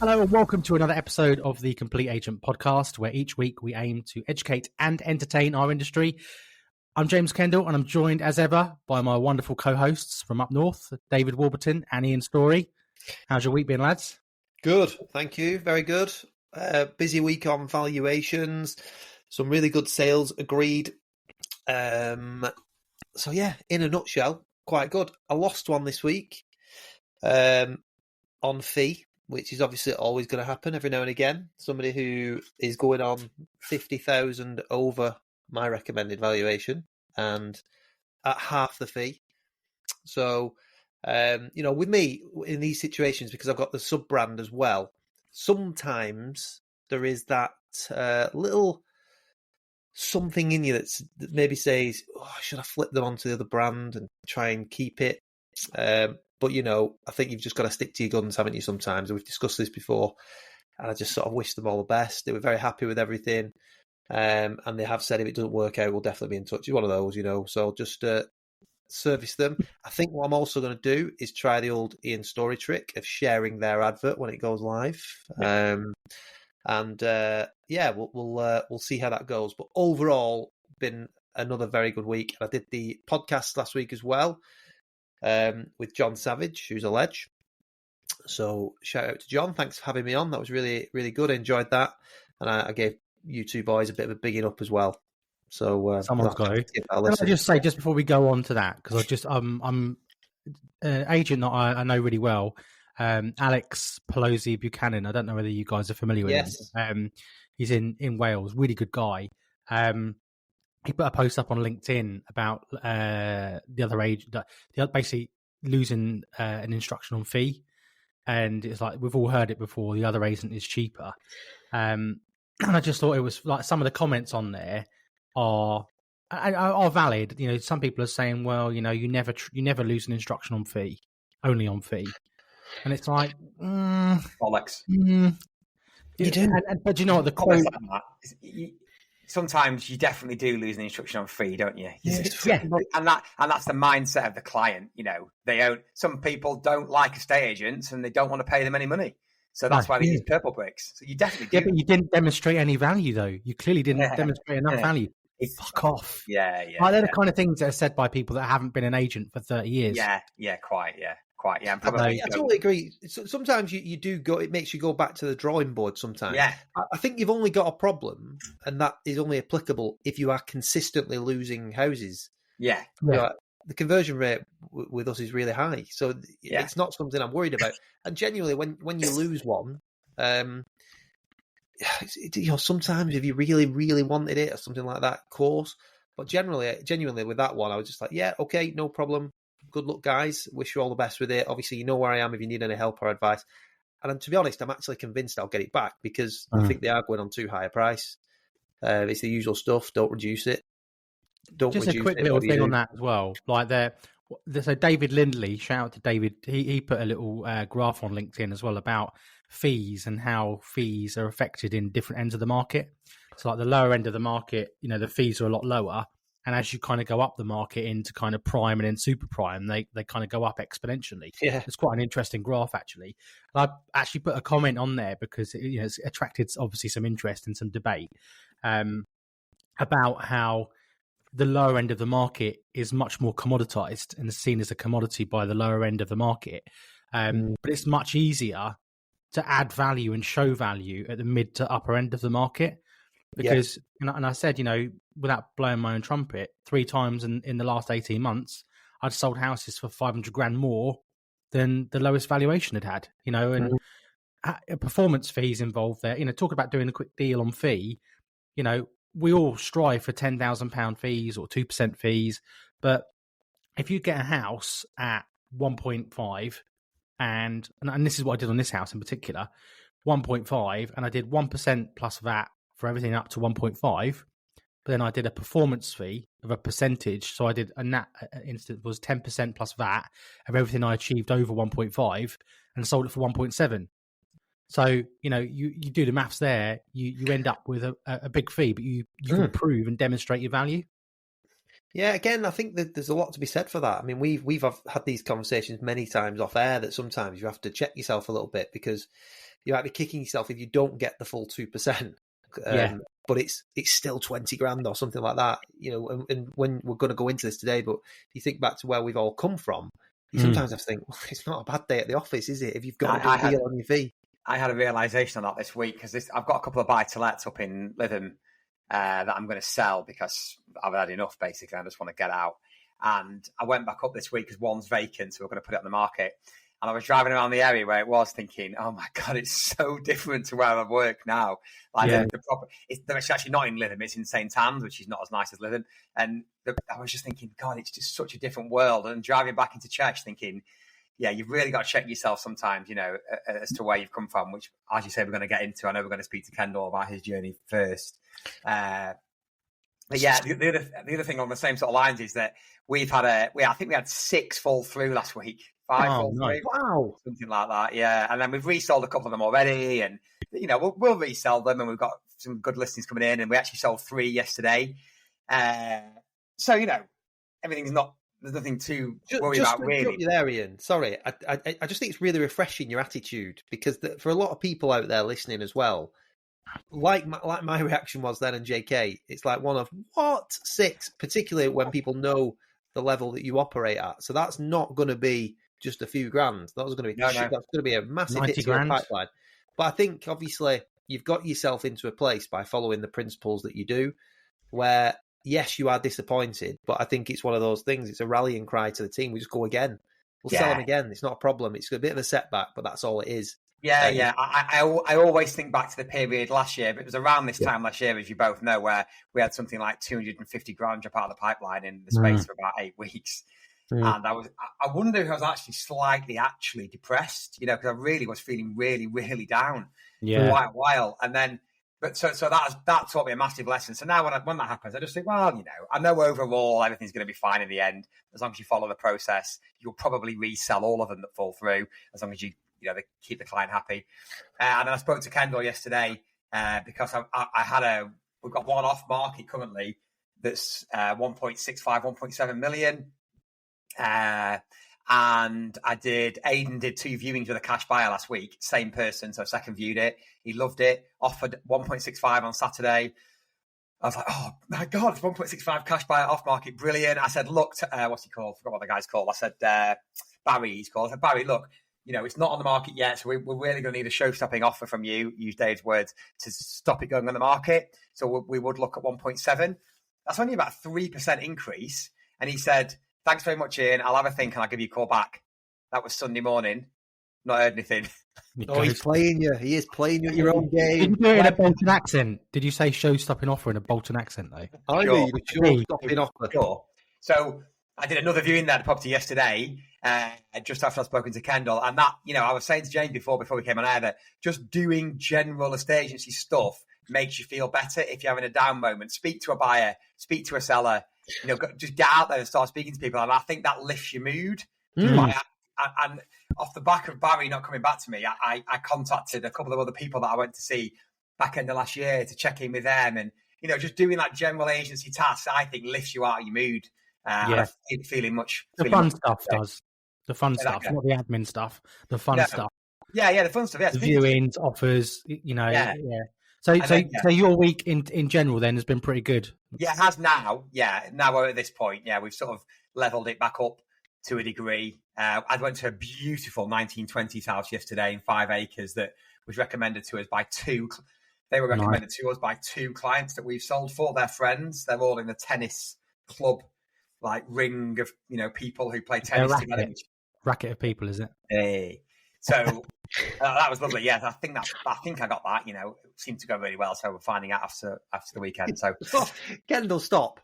Hello and welcome to another episode of the Complete Agent podcast, where each week we aim to educate and entertain our industry. I'm James Kendall, and I'm joined as ever by my wonderful co-hosts from up north, David Warburton and Ian Story. How's your week been, lads? Good, thank you. Very good. Busy week on valuations. Some really good sales agreed. So yeah, in a nutshell, quite good. I lost one this week on fee, which is obviously always going to happen every now and again. Somebody who is going on 50,000 over my recommended valuation and at half the fee. So, with me in these situations, because I've got the sub brand as well, sometimes there is that little something in you that maybe says, "Oh, should I flip them onto the other brand and try and keep it?" But, I think you've just got to stick to your guns, haven't you, sometimes? And we've discussed this before. And I just sort of wish them all the best. They were very happy with everything. And they have said if it doesn't work out, we'll definitely be in touch. It's one of those, So I'll just service them. I think what I'm also going to do is try the old Ian Story trick of sharing their advert when it goes live. We'll see how that goes. But overall, been another very good week. I did the podcast last week as well. With John Savage, who's a ledge. So shout out to John. Thanks for having me on. That was really, really good. I enjoyed that. And I gave you two boys a bit of a bigging up as well. So someone's got to. Can I just say, just before we go on to that, because I'm an agent that I know really well, Alex Pelosi Buchanan. I don't know whether you guys are familiar with him. He's in Wales, really good guy. He put a post up on LinkedIn about the other agent, basically losing an instruction on fee. And it's like, we've all heard it before, the other agent is cheaper. And I just thought it was like some of the comments on there are valid. Some people are saying, well, you never lose an instruction on fee, only on fee. And it's like, bollocks. You do. But you know what, the quote... Sometimes you definitely do lose an instruction on fee, don't you? Yeah. And that's the mindset of the client. Some people don't like estate agents and they don't want to pay them any money. So that's why they use purple bricks. So you definitely do. Yeah, but you didn't demonstrate any value, though. You clearly didn't demonstrate enough value. Fuck off. Yeah. They're the kind of things that are said by people that haven't been an agent for 30 years. Quite. Yeah, I totally agree. Sometimes you do go. It makes you go back to the drawing board. Sometimes, I think you've only got a problem, and that is only applicable if you are consistently losing houses. Yeah. The conversion rate with us is really high, so it's not something I'm worried about. And genuinely, when you lose one, sometimes if you really, really wanted it or something like that, of course. But genuinely with that one, I was just like, yeah, okay, no problem. Good luck, guys. Wish you all the best with it. Obviously, you know where I am if you need any help or advice. And to be honest, I'm actually convinced I'll get it back because I think they are going on too high a price. It's the usual stuff. Don't reduce it. Just a quick little thing on that as well. Like so David Lindley, shout out to David. He put a little graph on LinkedIn as well about fees and how fees are affected in different ends of the market. So like the lower end of the market, the fees are a lot lower. And as you kind of go up the market into kind of prime and then super prime, they kind of go up exponentially. Yeah. It's quite an interesting graph, actually. And I actually put a comment on there because it's attracted, obviously, some interest and some debate about how the lower end of the market is much more commoditized and seen as a commodity by the lower end of the market. But it's much easier to add value and show value at the mid to upper end of the market. Because, and I said, without blowing my own trumpet, 3 times in the last 18 months, I'd sold houses for 500 grand more than the lowest valuation had, and performance fees involved there. Talk about doing a quick deal on fee. We all strive for £10,000 fees or 2% fees. But if you get a house at 1.5 and this is what I did on this house in particular, 1.5, and I did 1% plus VAT for everything up to 1.5. But then I did a performance fee of a percentage. So I did, and that instance was 10% plus VAT of everything I achieved over 1.5 and sold it for 1.7. So, you do the maths there, you end up with a big fee, but you can prove and demonstrate your value. Yeah, again, I think that there's a lot to be said for that. I mean, we've had these conversations many times off air that sometimes you have to check yourself a little bit because you might be kicking yourself if you don't get the full 2%. But it's still 20 grand or something like that, and when we're going to go into this today, but if you think back to where we've all come from, you sometimes have to think, well, it's not a bad day at the office, is it? If you've got a good deal on your fee. I had a realisation on that this week because I've got a couple of buy-to-lets up in Lytham that I'm going to sell because I've had enough, basically. I just want to get out. And I went back up this week because one's vacant, so we're going to put it on the market. And I was driving around the area where it was thinking, oh my God, it's so different to where I work now. It's actually not in Lytham, it's in St. Anne's, which is not as nice as Lytham. And I was just thinking, God, it's just such a different world. And driving back into church thinking, yeah, you've really got to check yourself sometimes, as to where you've come from, which, as you say, we're going to get into. I know we're going to speak to Kendall about his journey first. But yeah, the other thing on the same sort of lines is that I think we had 6 fall through last week. 5 fall through. Wow. Something like that, yeah. And then we've resold a couple of them already, and, we'll resell them, and we've got some good listings coming in, and we actually sold 3 yesterday. So, there's nothing to worry about, really. You there, Ian. Sorry, I just think it's really refreshing, your attitude, because for a lot of people out there listening as well, like my reaction was then, and JK, it's like one of, what? 6, particularly when people know the level that you operate at. So that's not going to be just a few grand. That's going to be that's going to be a massive hit to your pipeline. But I think, obviously, you've got yourself into a place by following the principles that you do, where, yes, you are disappointed, but I think it's one of those things. It's a rallying cry to the team. We just go again. We'll sell them again. It's not a problem. It's a bit of a setback, but that's all it is. Yeah. I always think back to the period last year, but it was around this time last year, as you both know, where we had something like 250 grand drop out of the pipeline in the space of about 8 weeks. And I wonder if I was actually depressed, because I really was feeling really, really down for quite a while. And then, so that taught me a massive lesson. So now when that happens, I just think, well, I know overall everything's going to be fine in the end. As long as you follow the process, you'll probably resell all of them that fall through, as long as you they keep the client happy. And then I spoke to Kendall yesterday because we've got one off market currently that's 1.65, 1.7 million. And Aidan did 2 viewings with a cash buyer last week, same person, so second viewed it. He loved it, offered 1.65 on Saturday. I was like, oh my God, it's 1.65 cash buyer off market, brilliant. I said, look, what's he called? Forgot what the guy's called. I said, Barry, he's called. I said, Barry, look, it's not on the market yet, so we're really going to need a show-stopping offer from you, use Dave's words, to stop it going on the market. So we would look at 1.7. That's only about a 3% increase. And he said, thanks very much, Ian. I'll have a think and I'll give you a call back. That was Sunday morning. Not heard anything. Oh, he's playing you. He is playing you at your own game. Did you do it in a Bolton accent? Did you say show-stopping offer in a Bolton accent, though? I mean, show-stopping offer. Sure. So I did another viewing there at the property yesterday, just after I'd spoken to Kendall. And that, I was saying to James before we came on air that just doing general estate agency stuff makes you feel better if you're having a down moment. Speak to a buyer, speak to a seller, just get out there and start speaking to people. And I think that lifts your mood. And off the back of Barry not coming back to me, I contacted a couple of other people that I went to see back end of last year to check in with them. And, just doing that general agency task, I think lifts you out of your mood. Feeling much. The fun stuff does. The fun stuff, not the admin stuff. The fun stuff. Yeah, the fun stuff. Yeah, the viewings, offers, Yeah. So your week in general then has been pretty good. Yeah, it has now. Yeah, now we're at this point. Yeah, we've sort of leveled it back up to a degree. I went to a beautiful 1920s house yesterday in 5 acres that was recommended to us by 2. They were recommended to us by 2 clients that we've sold for. Their friends. They're all in the tennis club, like ring of people who play tennis together. Racket of people, is it? Hey. So that was lovely. Yeah, I think I got that. It seemed to go really well. So we're finding out after the weekend. So Kendall, stop.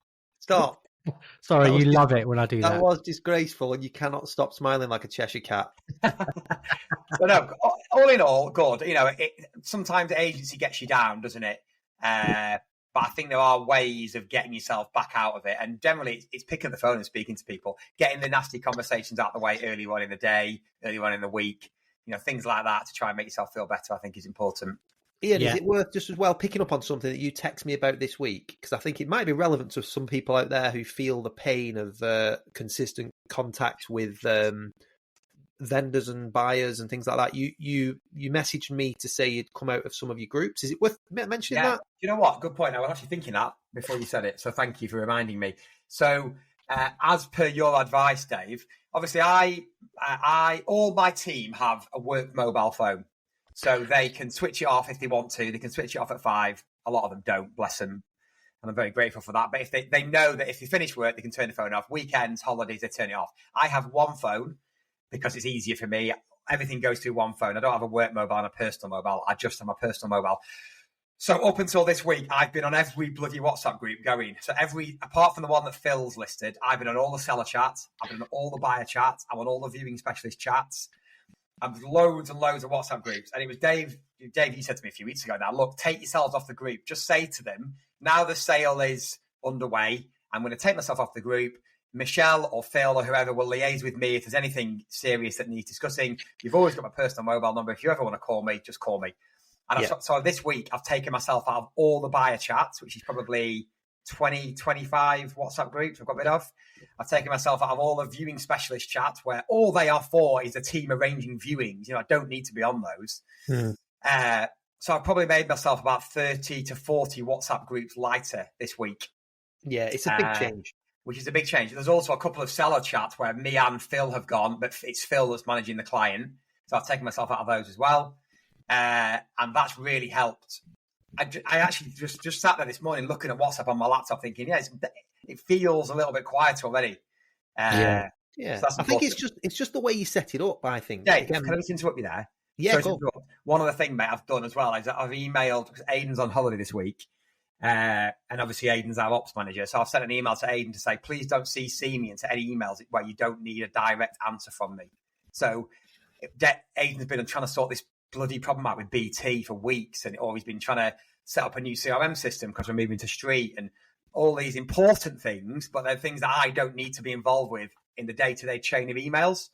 Sorry, you love it when I do that. That was disgraceful, and you cannot stop smiling like a Cheshire cat. So no, all in all, good. Sometimes the agency gets you down, doesn't it? But I think there are ways of getting yourself back out of it. And generally, it's picking up the phone and speaking to people, getting the nasty conversations out of the way early on in the day, early on in the week, things like that to try and make yourself feel better, I think is important. Ian, is it worth just as well picking up on something that you text me about this week? Because I think it might be relevant to some people out there who feel the pain of consistent contact with vendors and buyers and things like that. You messaged me to say you'd come out of some of your groups. Is it worth mentioning that? You know what? Good point. I was actually thinking that before you said it, so thank you for reminding me. So, as per your advice, Dave, obviously, I all my team have a work mobile phone, so they can switch it off if they want to. They can switch it off at 5. A lot of them don't, bless them, and I'm very grateful for that. But if they know that if they finish work, they can turn the phone off. Weekends, holidays, they turn it off. I have one phone because it's easier for me. Everything goes through one phone. I don't have a work mobile and a personal mobile. I just have my personal mobile. So up until this week, I've been on every bloody WhatsApp group going. So apart from the one that Phil's listed, I've been on all the seller chats. I've been on all the buyer chats. I'm on all the viewing specialist chats. I've loads and loads of WhatsApp groups. And it was Dave, you said to me a few weeks ago now, look, take yourselves off the group. Just say to them, now the sale is underway, I'm going to take myself off the group. Michelle or Phil or whoever will liaise with me if there's anything serious that needs discussing. You've always got my personal mobile number. If you ever want to call me, just call me. And so this week, I've taken myself out of all the buyer chats, which is probably 20, 25 WhatsApp groups I've got rid of. I've taken myself out of all the viewing specialist chats where all they are for is a team arranging viewings. I don't need to be on those. So I've probably made myself about 30 to 40 WhatsApp groups lighter this week. Yeah, it's a big change. Which is a big change. There's also a couple of seller chats where me and Phil have gone, but it's Phil that's managing the client. So I've taken myself out of those as well. And that's really helped. I actually just sat there this morning looking at WhatsApp on my laptop thinking, it feels a little bit quiet already. So I think it's just the way you set it up, I think. Dave, can I just interrupt you there? Yeah, cool. One other thing, mate, I've done as well is I've emailed, because Aidan's on holiday this week, and obviously Aidan's our ops manager, so I've sent an email to Aidan to say, please don't CC me into any emails where you don't need a direct answer from me. So Aidan's been trying to sort this bloody problem out with BT for weeks, and he's been trying to set up a new CRM system because we're moving to Street and all these important things, but they're things that I don't need to be involved with in the day-to-day chain of emails.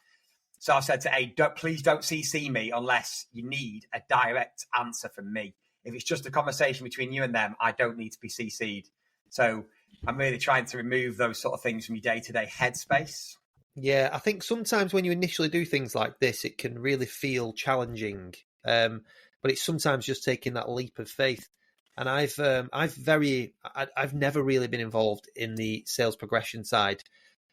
So I've said to Aidan, please don't CC me unless you need a direct answer from me. If it's just a conversation between you and them, I don't need to be CC'd. So I'm really trying to remove those sort of things from your day-to-day headspace. Yeah, I think sometimes when you initially do things like this, it can really feel challenging. But it's sometimes just taking that leap of faith. And I've never really been involved in the sales progression side.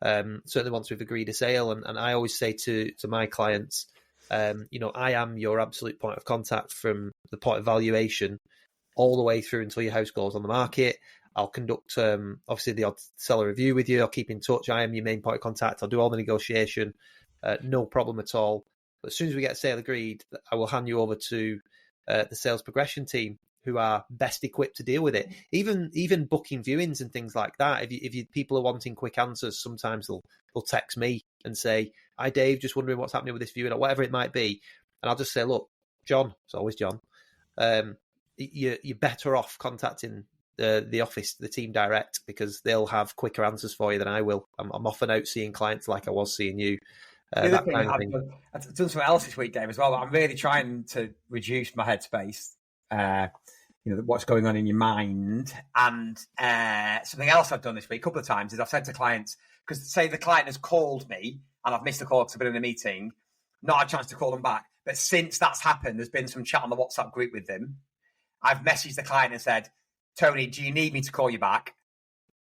Certainly once we've agreed a sale, and I always say to my clients, I am your absolute point of contact from the point of valuation all the way through until your house goes on the market. I'll conduct, obviously, the odd seller review with you. I'll keep in touch. I am your main point of contact. I'll do all the negotiation. No problem at all. But as soon as we get a sale agreed, I will hand you over to the sales progression team, who are best equipped to deal with it. Even booking viewings and things like that. If people are wanting quick answers, sometimes they'll text me and say, "Hi Dave, just wondering what's happening with this viewing," or whatever it might be. And I'll just say, "Look, John," it's always John, you're better off contacting the office, the team direct, because they'll have quicker answers for you than I will. I'm often out seeing clients like I was seeing you. The other thing I've done something else this week, Dave, as well. I'm really trying to reduce my headspace. What's going on in your mind. And something else I've done this week a couple of times is I've said to clients, because say the client has called me and I've missed a call because I've been in a meeting, not had a chance to call them back. But since that's happened, there's been some chat on the WhatsApp group with them. I've messaged the client and said, Tony, do you need me to call you back?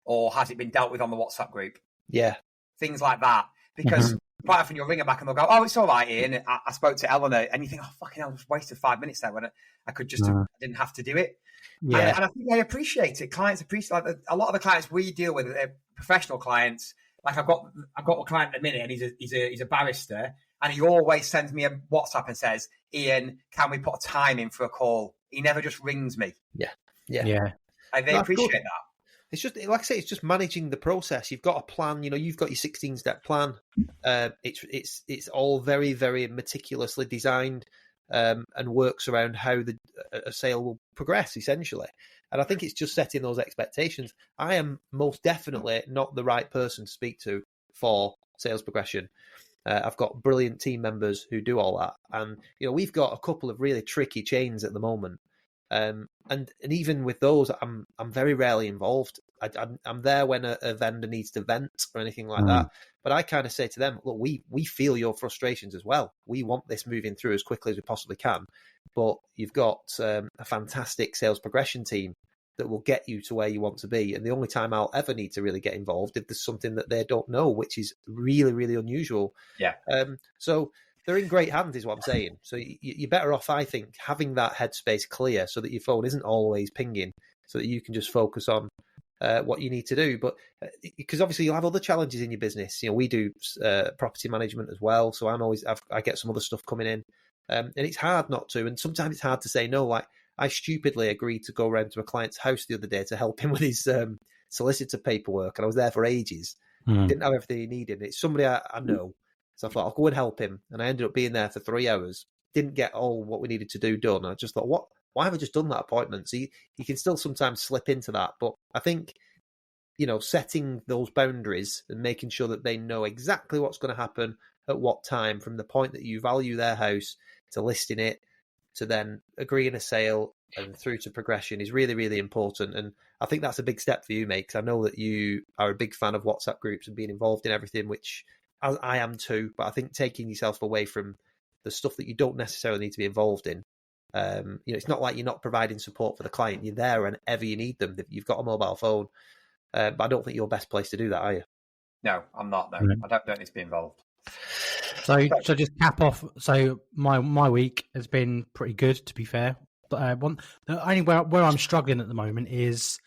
Or has it been dealt with on the WhatsApp group? Yeah. Things like that. Because quite often you'll ring them back and they'll go, "Oh, it's all right, Ian. I spoke to Eleanor," and you think, "Oh, fucking hell, I just wasted 5 minutes there when I could just I didn't have to do it." Yeah. And I think they appreciate it. Clients appreciate a lot of the clients we deal with, they're professional clients. Like I've got a client at the minute, and he's a barrister, and he always sends me a WhatsApp and says, "Ian, can we put a time in for a call?" He never just rings me. Yeah. And they appreciate that. It's just, like I say, it's just managing the process. You've got a plan. You've got your 16-step plan. It's all very, very meticulously designed, and works around how a sale will progress, essentially. And I think it's just setting those expectations. I am most definitely not the right person to speak to for sales progression. I've got brilliant team members who do all that, and we've got a couple of really tricky chains at the moment. And even with those, I'm very rarely involved. I'm there when a vendor needs to vent or anything like that. But I kind of say to them, look, we feel your frustrations as well. We want this moving through as quickly as we possibly can. But you've got a fantastic sales progression team that will get you to where you want to be. And the only time I'll ever need to really get involved if there's something that they don't know, which is really, really unusual. Yeah. So they're in great hands, is what I'm saying. So you're better off, I think, having that headspace clear so that your phone isn't always pinging, so that you can just focus on what you need to do. But because obviously you'll have other challenges in your business. We do property management as well, so I get some other stuff coming in, and it's hard not to. And sometimes it's hard to say no. Like I stupidly agreed to go around to a client's house the other day to help him with his solicitor paperwork, and I was there for ages. Didn't have everything he needed. It's somebody I know. So I thought, I'll go and help him. And I ended up being there for 3 hours. Didn't get all what we needed to do done. I just thought, why have I just done that appointment? So you can still sometimes slip into that. But I think, setting those boundaries and making sure that they know exactly what's going to happen at what time, from the point that you value their house to listing it, to then agreeing a sale and through to progression is really, really important. And I think that's a big step for you, mate, because I know that you are a big fan of WhatsApp groups and being involved in everything, which I am too, but I think taking yourself away from the stuff that you don't necessarily need to be involved in. It's not like you're not providing support for the client. You're there whenever you need them. You've got a mobile phone, but I don't think you're best place to do that, are you? No, I'm not. No, I don't need to be involved. So just cap off. So my week has been pretty good, to be fair. But the only where I'm struggling at the moment is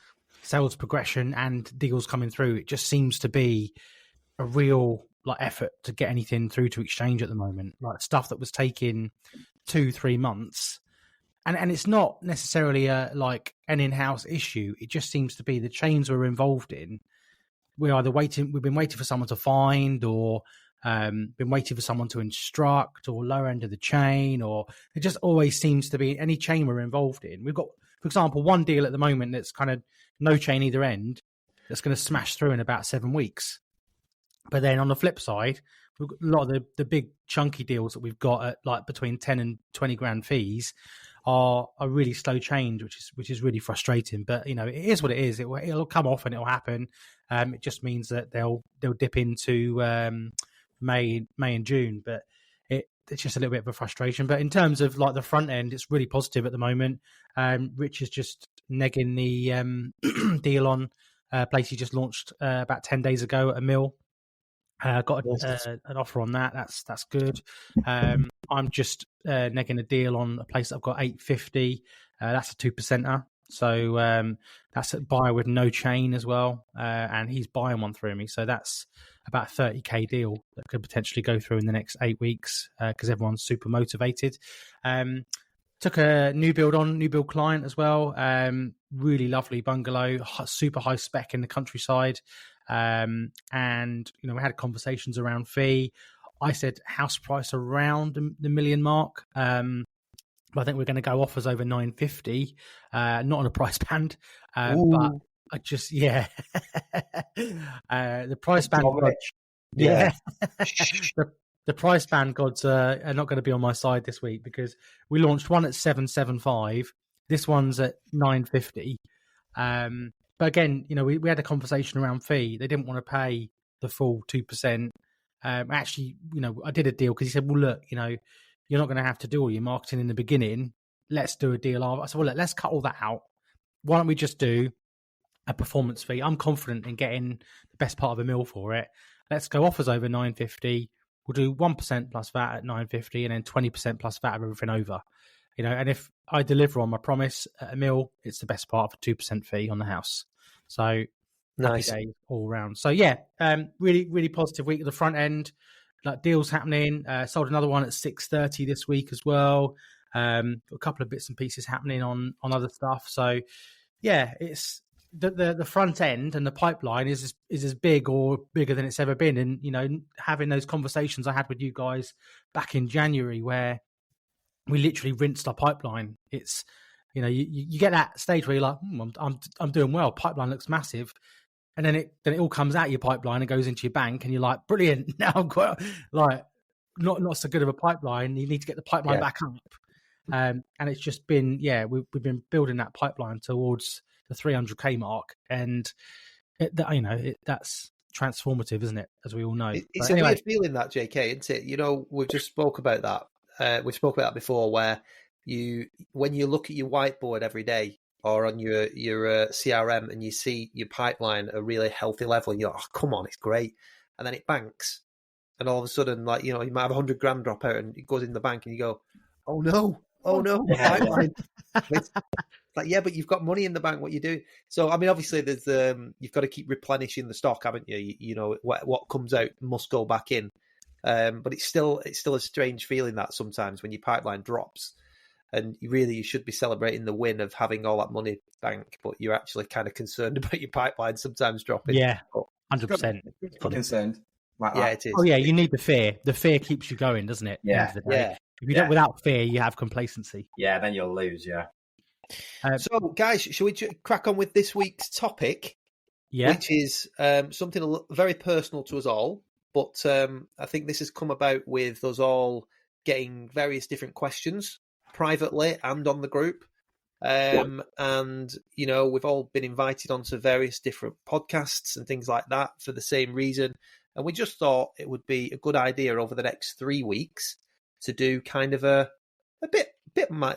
sales progression and deals coming through. It just seems to be a real effort to get anything through to exchange at the moment, like stuff that was taking 2-3 months, and it's not necessarily an in-house issue. It just seems to be the chains we're involved in. We've been waiting for someone to find, or been waiting for someone to instruct, or lower end of the chain, or it just always seems to be any chain we're involved in. We've got, for example, one deal at the moment that's kind of no chain either end that's going to smash through in about 7 weeks. But then on the flip side, we've got a lot of the big chunky deals that we've got at between 10 and 20 grand fees are really slow change, which is really frustrating. But it is what it is. It'll come off and it'll happen. It just means that they'll dip into May and June. But it's just a little bit of a frustration. But in terms of the front end, it's really positive at the moment. Rich is just negging the deal on a place he just launched about 10 days ago at a mill. Got an offer on that. That's good. I'm just negging a deal on a place that I've got 850. That's a 2%er. So that's a buyer with no chain as well, and he's buying one through me. So that's about a 30k deal that could potentially go through in the next 8 weeks because everyone's super motivated. Took a new build client as well. Really lovely bungalow, super high spec in the countryside. And we had conversations around fee. I said house price around the million mark. But I think we're going to go offers over 950, not on a price band. But I just the price band. Yeah. The price band gods are not going to be on my side this week because we launched one at 775. This one's at 950. But again, we had a conversation around fee. They didn't want to pay the full 2%. Actually, I did a deal because he said, well, look, you're not going to have to do all your marketing in the beginning. Let's do a deal. I said, well, look, let's cut all that out. Why don't we just do a performance fee? I'm confident in getting the best part of a mil for it. Let's go offers over 950. We'll do 1% plus VAT at 950 and then 20% plus VAT of everything over. And if I deliver on my promise at a mil, it's the best part of a 2% fee on the house. So nice day all round. So really, really positive week at the front end. Deals happening. Sold another one at 630 this week as well. Got a couple of bits and pieces happening on other stuff. So it's the front end and the pipeline is as big or bigger than it's ever been. And having those conversations I had with you guys back in January where we literally rinsed our pipeline. It's you get that stage where you're like, I'm doing well. Pipeline looks massive. And then it all comes out of your pipeline and goes into your bank, and you're like, brilliant. Now I've got not so good of a pipeline. You need to get the pipeline back up. And it's just been, we've been building that pipeline towards the 300k mark, and that's transformative, isn't it? As we all know. It's a weird feeling, that, JK, isn't it? We've just spoke about that. We spoke about that before, where when you look at your whiteboard every day or on your CRM and you see your pipeline at a really healthy level, and you're like, oh, come on, it's great. And then it banks. And all of a sudden, like, you might have 100 grand drop out and it goes in the bank and you go, oh no, my pipeline. It's like, yeah, but you've got money in the bank. What you do? So, I mean, obviously, there's you've got to keep replenishing the stock, haven't you? What comes out must go back in. But it's still a strange feeling that sometimes when your pipeline drops, and you should be celebrating the win of having all that money bank, but you're actually kind of concerned about your pipeline sometimes dropping. Yeah, 100%. Concerned. Like yeah, that. it is. Oh yeah, you need the fear. The fear keeps you going, doesn't it? Yeah. If you don't, without fear, you have complacency. Yeah, then you'll lose. Yeah. So, guys, shall we crack on with this week's topic? Yeah. Which is something very personal to us all, but I think this has come about with us all getting various different questions privately and on the group. And, we've all been invited onto various different podcasts and things like that for the same reason. And we just thought it would be a good idea over the next 3 weeks to do kind of a bit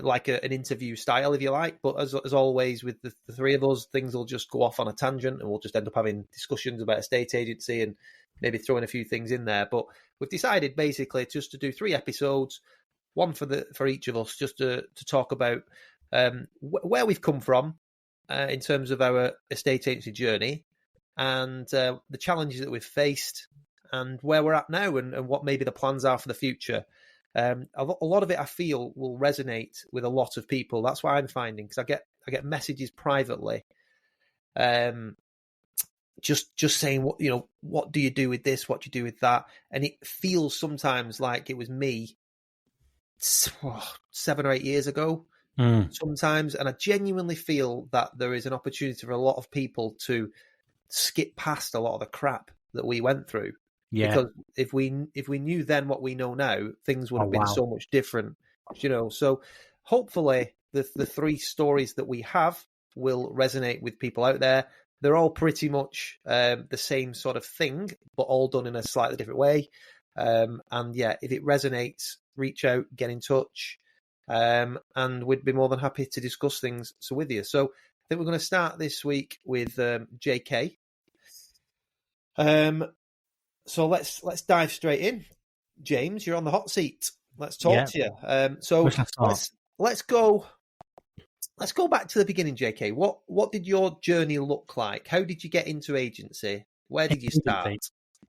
like an interview style, if you like. But as always, with the three of us, things will just go off on a tangent and we'll just end up having discussions about a estate agency and maybe throwing a few things in there. But we've decided basically just to do 3 episodes, one for each of us, just to talk about where we've come from in terms of our estate agency journey, and the challenges that we've faced, and where we're at now, and what maybe the plans are for the future. A lot of it, I feel, will resonate with a lot of people. That's what I'm finding, because I get messages privately, just saying, what do you do with this? What do you do with that? And it feels sometimes like it was me 7 or 8 years ago. Sometimes, and I genuinely feel that there is an opportunity for a lot of people to skip past a lot of the crap that we went through. Yeah. Because if we knew then what we know now, things would have been so much different. So hopefully the 3 stories that we have will resonate with people out there. They're all pretty much the same sort of thing, but all done in a slightly different way. And yeah, if it resonates, reach out, get in touch. And we'd be more than happy to discuss things with you. So I think we're going to start this week with JK. So let's dive straight in. James, you're on the hot seat. Let's talk to you. So let's go back to the beginning, JK. What did your journey look like? How did you get into agency? Where did you start?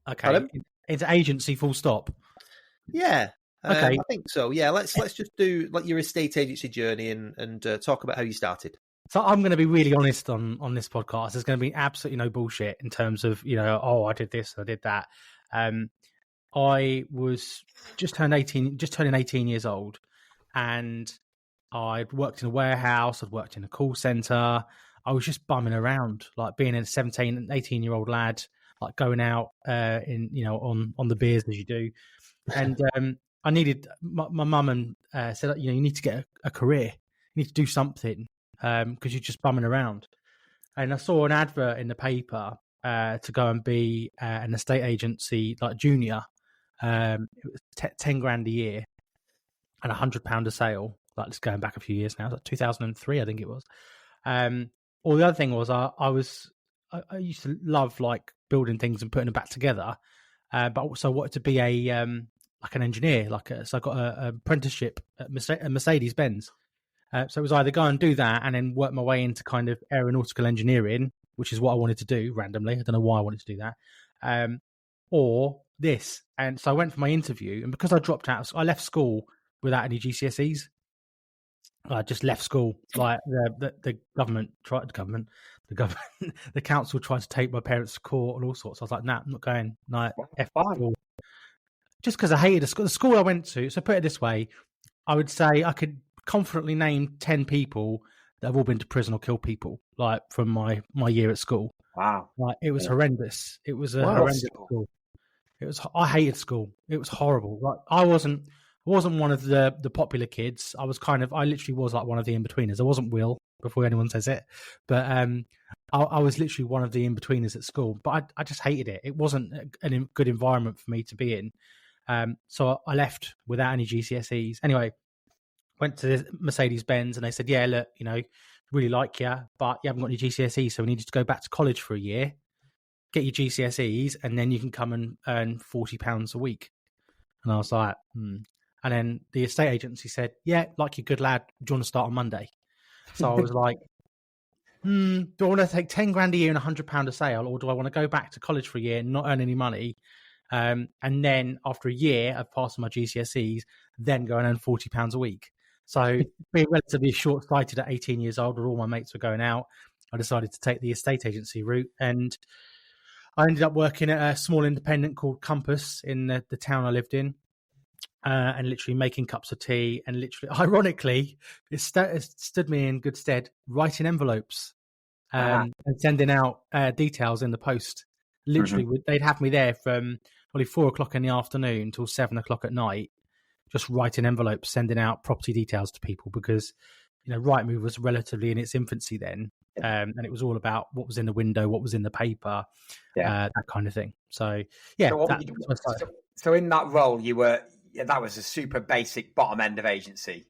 Okay, pardon? Into agency, full stop. Yeah. Okay. I think so. Yeah, let's just do like your estate agency journey and talk about how you started. So I'm going to be really honest on this podcast. There's going to be absolutely no bullshit in terms of, I did this, I did that. I was just turning 18 years old, and I'd worked in a warehouse, I'd worked in a call center. I was just bumming around, like being a 17, 18-year-old lad, like going out on the beers as you do. And I needed, my mum and said, you need to get a career. You need to do something because you're just bumming around. And I saw an advert in the paper to go and be an estate agency, like junior. It was 10 grand a year and £100 a sale. Like, it's going back a few years now, like 2003, I think it was. Or the other thing was I used to love like building things and putting them back together. But also wanted to be like an engineer, so I got an apprenticeship at Mercedes-Benz. So it was either go and do that and then work my way into kind of aeronautical engineering, which is what I wanted to do randomly. I don't know why I wanted to do that. Or this. And so I went for my interview, and because I dropped out, I left school without any GCSEs. I just left school. Like the the council tried to take my parents to court and all sorts. I was like, nah, I'm not going. Like, F school. Just because I hated the school I went to. So put it this way, I would say I could confidently name 10 people that have all been to prison or killed people, like from my year at school. Wow. Like, it was horrendous. It was a horrendous school. I hated school. It was horrible. Like, I wasn't wasn't one of the popular kids. I literally was like one of the in-betweeners. I wasn't Will, before anyone says it, but I was literally one of the in-betweeners at school. But I just hated it. It wasn't a good environment for me to be in. So I left without any GCSEs. Anyway, went to Mercedes-Benz and they said, yeah, look, really like you, but you haven't got any GCSEs, so we need you to go back to college for a year, get your GCSEs, and then you can come and earn £40 a week. And I was like, And then the estate agency said, yeah, like you're a good lad, do you want to start on Monday? So I was like, do I want to take 10 grand a year and £100 a sale, or do I want to go back to college for a year and not earn any money? And then after a year of passing my GCSEs, then go and earn £40 a week. So being relatively short-sighted at 18 years old, where all my mates were going out, I decided to take the estate agency route. And I ended up working at a small independent called Compass in the town I lived in, and literally making cups of tea. And literally, ironically, it stood me in good stead writing envelopes and sending out details in the post. Literally, they'd have me there from probably 4:00 in the afternoon till 7:00 at night, just writing envelopes, sending out property details to people, because Rightmove was relatively in its infancy then, and it was all about what was in the window, what was in the paper, that kind of thing. So yeah. So in that role, that was a super basic bottom end of agency.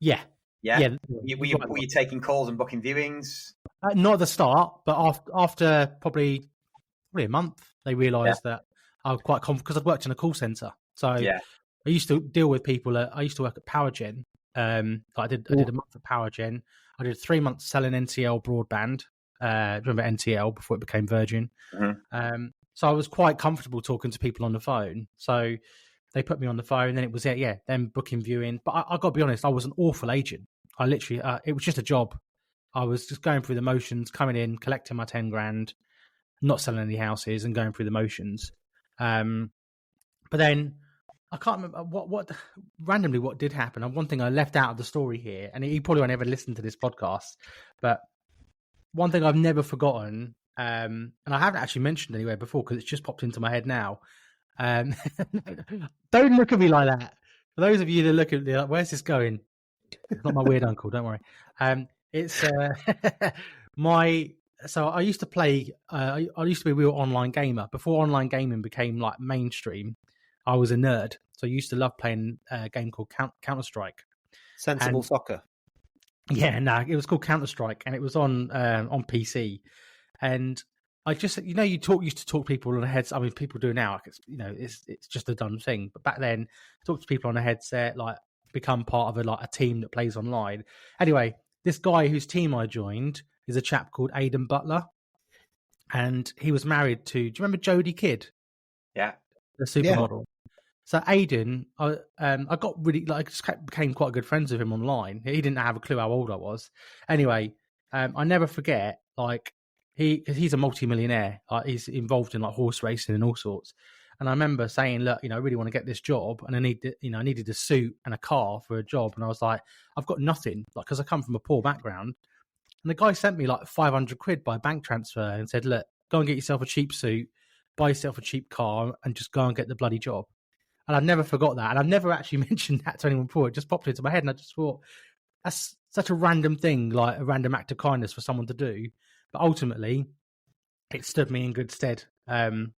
Yeah. Were you taking calls and booking viewings? Not at the start, but after probably a month, they realised that I was quite confident, because I'd worked in a call centre. So I used to deal with people. I used to work at PowerGen. I did a month at PowerGen. I did 3 months selling NTL broadband. Remember NTL before it became Virgin? So I was quite comfortable talking to people on the phone. So they put me on the phone. Then it was then booking viewing. But I got to be honest, I was an awful agent. I literally, it was just a job. I was just going through the motions, coming in, collecting my 10 grand, not selling any houses, and going through the motions. But then I can't remember what randomly what did happen. And one thing I left out of the story here, and he probably won't ever listen to this podcast, but one thing I've never forgotten, and I haven't actually mentioned anywhere before because it's just popped into my head now. Don't look at me like that. For those of you that look at me like, where's this going? It's not my weird uncle, don't worry. It's So I used to play. I used to be a real online gamer before online gaming became like mainstream. I was a nerd, so I used to love playing a game called Counter-Strike. Sensible Soccer. Yeah, no, it was called Counter-Strike, and it was on PC. And I just, you used to talk to people on a headset. I mean, people do now. It's just a done thing. But back then, talk to people on a headset, like become part of a team that plays online. Anyway, this guy whose team I joined is a chap called Aidan Butler, and he was married to. Do you remember Jodie Kidd? Yeah, the supermodel. Yeah. So Aidan, I got really became quite good friends with him online. He didn't have a clue how old I was. Anyway, I never forget because he's a multi-millionaire. He's involved in horse racing and all sorts. And I remember saying, look, I really want to get this job, and I needed a suit and a car for a job. And I was like, I've got nothing, because I come from a poor background. And the guy sent me 500 quid by bank transfer and said, look, go and get yourself a cheap suit, buy yourself a cheap car, and just go and get the bloody job. And I never forgot that. And I've never actually mentioned that to anyone before. It just popped into my head. And I just thought, that's such a random thing, like a random act of kindness for someone to do. But ultimately, it stood me in good stead for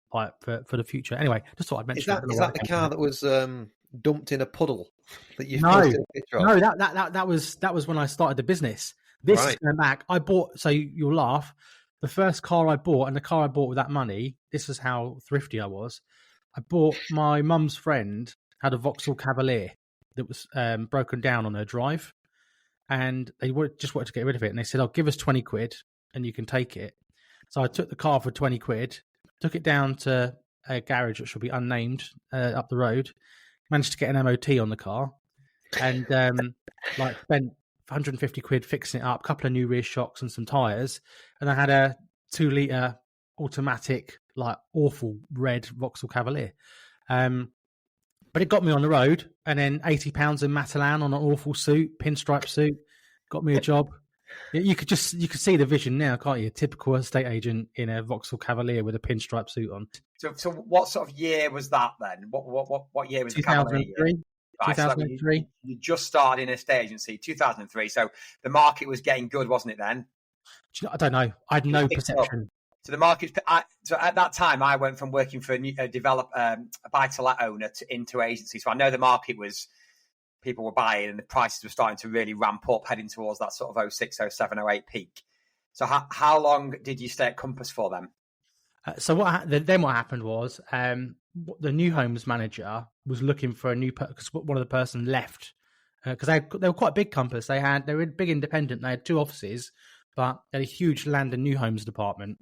the future. Anyway, just thought I'd mention that. Is that the car that was dumped in a puddle that you posted a picture of? No, that was when I started the business. This is going back. I bought, so you'll laugh, the first car I bought, and the car I bought with that money, this is how thrifty I was. I bought my mum's friend had a Vauxhall Cavalier that was broken down on her drive, and they just wanted to get rid of it. And they said, "Oh, give us 20 quid and you can take it." So I took the car for 20 quid, took it down to a garage that should be unnamed up the road, managed to get an MOT on the car, and spent 150 quid fixing it up, a couple of new rear shocks and some tyres, and I had a 2-litre automatic, awful red Vauxhall Cavalier. But it got me on the road, and then £80 in Matalan on an awful suit, pinstripe suit, got me a job. You could see the vision now, can't you? A typical estate agent in a Vauxhall Cavalier with a pinstripe suit on. So what sort of year was that then? What year was 2003? Right, 2003. So you just started in a estate agency, 2003. So the market was getting good, wasn't it then? I don't know. I had no perception. So the market. So at that time, I went from working for a buy-to-let owner into agency. So I know the market was, people were buying and the prices were starting to really ramp up, heading towards that sort of 06, 07, 08 peak. So how long did you stay at Compass for then? So what happened was the new homes manager was looking for a new because one of the person left because they were quite a big Compass. They were a big independent. They had 2 offices, but they had a huge land and new homes department.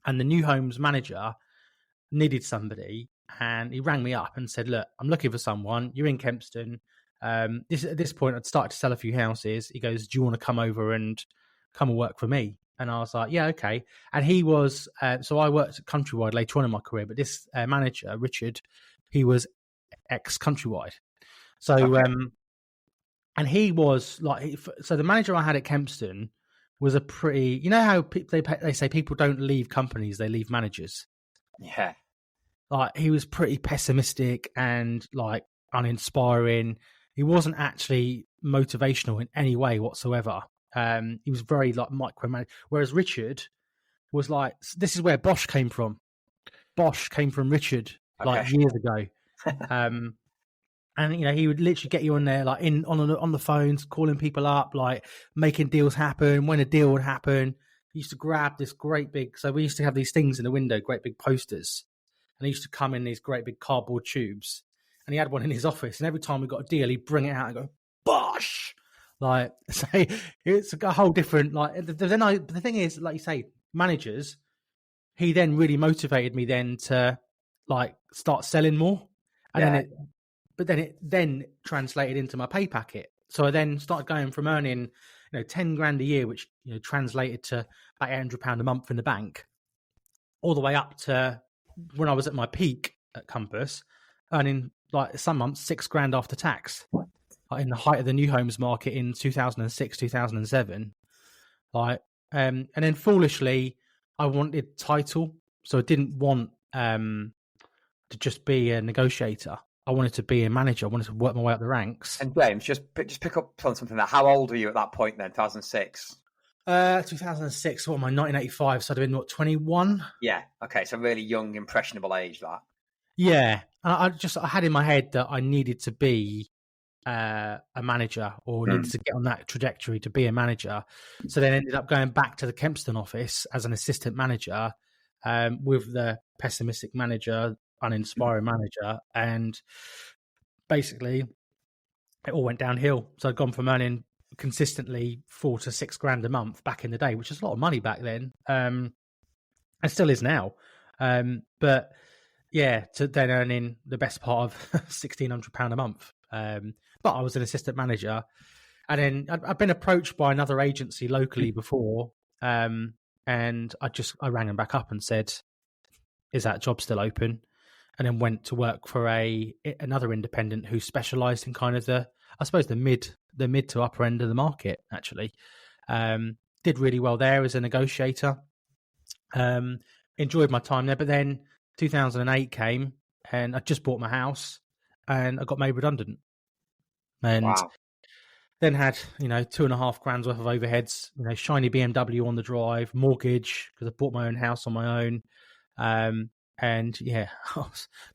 And the new homes manager needed somebody, and he rang me up and said, "Look, I'm looking for someone. You're in Kempston. At this point, I'd started to sell a few houses." He goes, "Do you want to come over and come and work for me?" And I was like, "Yeah, okay." And he was so I worked at Countrywide later on in my career, but this manager, Richard, he was ex Countrywide. So Okay. and he was like, so the manager I had at Kempston was a pretty, you know how they say people don't leave companies, they leave managers. Yeah. Like, he was pretty pessimistic and like uninspiring. He wasn't actually motivational in any way whatsoever. He was very like micromanaged. Whereas Richard was like, this is where Bosch came from. Bosch came from Richard like years ago. And you know, he would literally get you on there, like on the phones, calling people up, like making deals happen. When a deal would happen, he used to grab this great big. So we used to have these things in the window, great big posters, and he used to come in these great big cardboard tubes. And he had one in his office, and every time we got a deal, he'd bring it out and go, Bosch! Like, so it's a whole different, like, the thing is, like you say, managers, he then really motivated me then to like start selling more. And then it translated into my pay packet. So I then started going from earning, 10 grand a year, which, translated to about £800 a month in the bank, all the way up to when I was at my peak at Compass, earning like some months 6 grand after tax, like in the height of the new homes market in 2006, 2007. Like, and then foolishly, I wanted title, so I didn't want to just be a negotiator. I wanted to be a manager. I wanted to work my way up the ranks. And James, just pick up on something there. How old were you at that point then, 2006? 2006, what am I, 1985, so I'd have been, 21? Yeah, okay, so really young, impressionable age, that. Yeah, I had in my head that I needed to be a manager, or needed to get on that trajectory to be a manager. So then ended up going back to the Kempston office as an assistant manager with the pessimistic manager, uninspiring manager, and basically it all went downhill. So I'd gone from earning consistently 4 to 6 grand a month back in the day, which is a lot of money back then, and still is now, but yeah, to then earning the best part of £1,600 a month. But I was an assistant manager, and then I'd been approached by another agency locally before, and I rang them back up and said, "Is that job still open?" And then went to work for another independent who specialised in kind of the mid to upper end of the market. Actually, did really well there as a negotiator. Enjoyed my time there, but then 2008 came, and I just bought my house, and I got made redundant, and then had 2.5 grand's worth of overheads, shiny BMW on the drive, mortgage because I bought my own house on my own. And yeah, for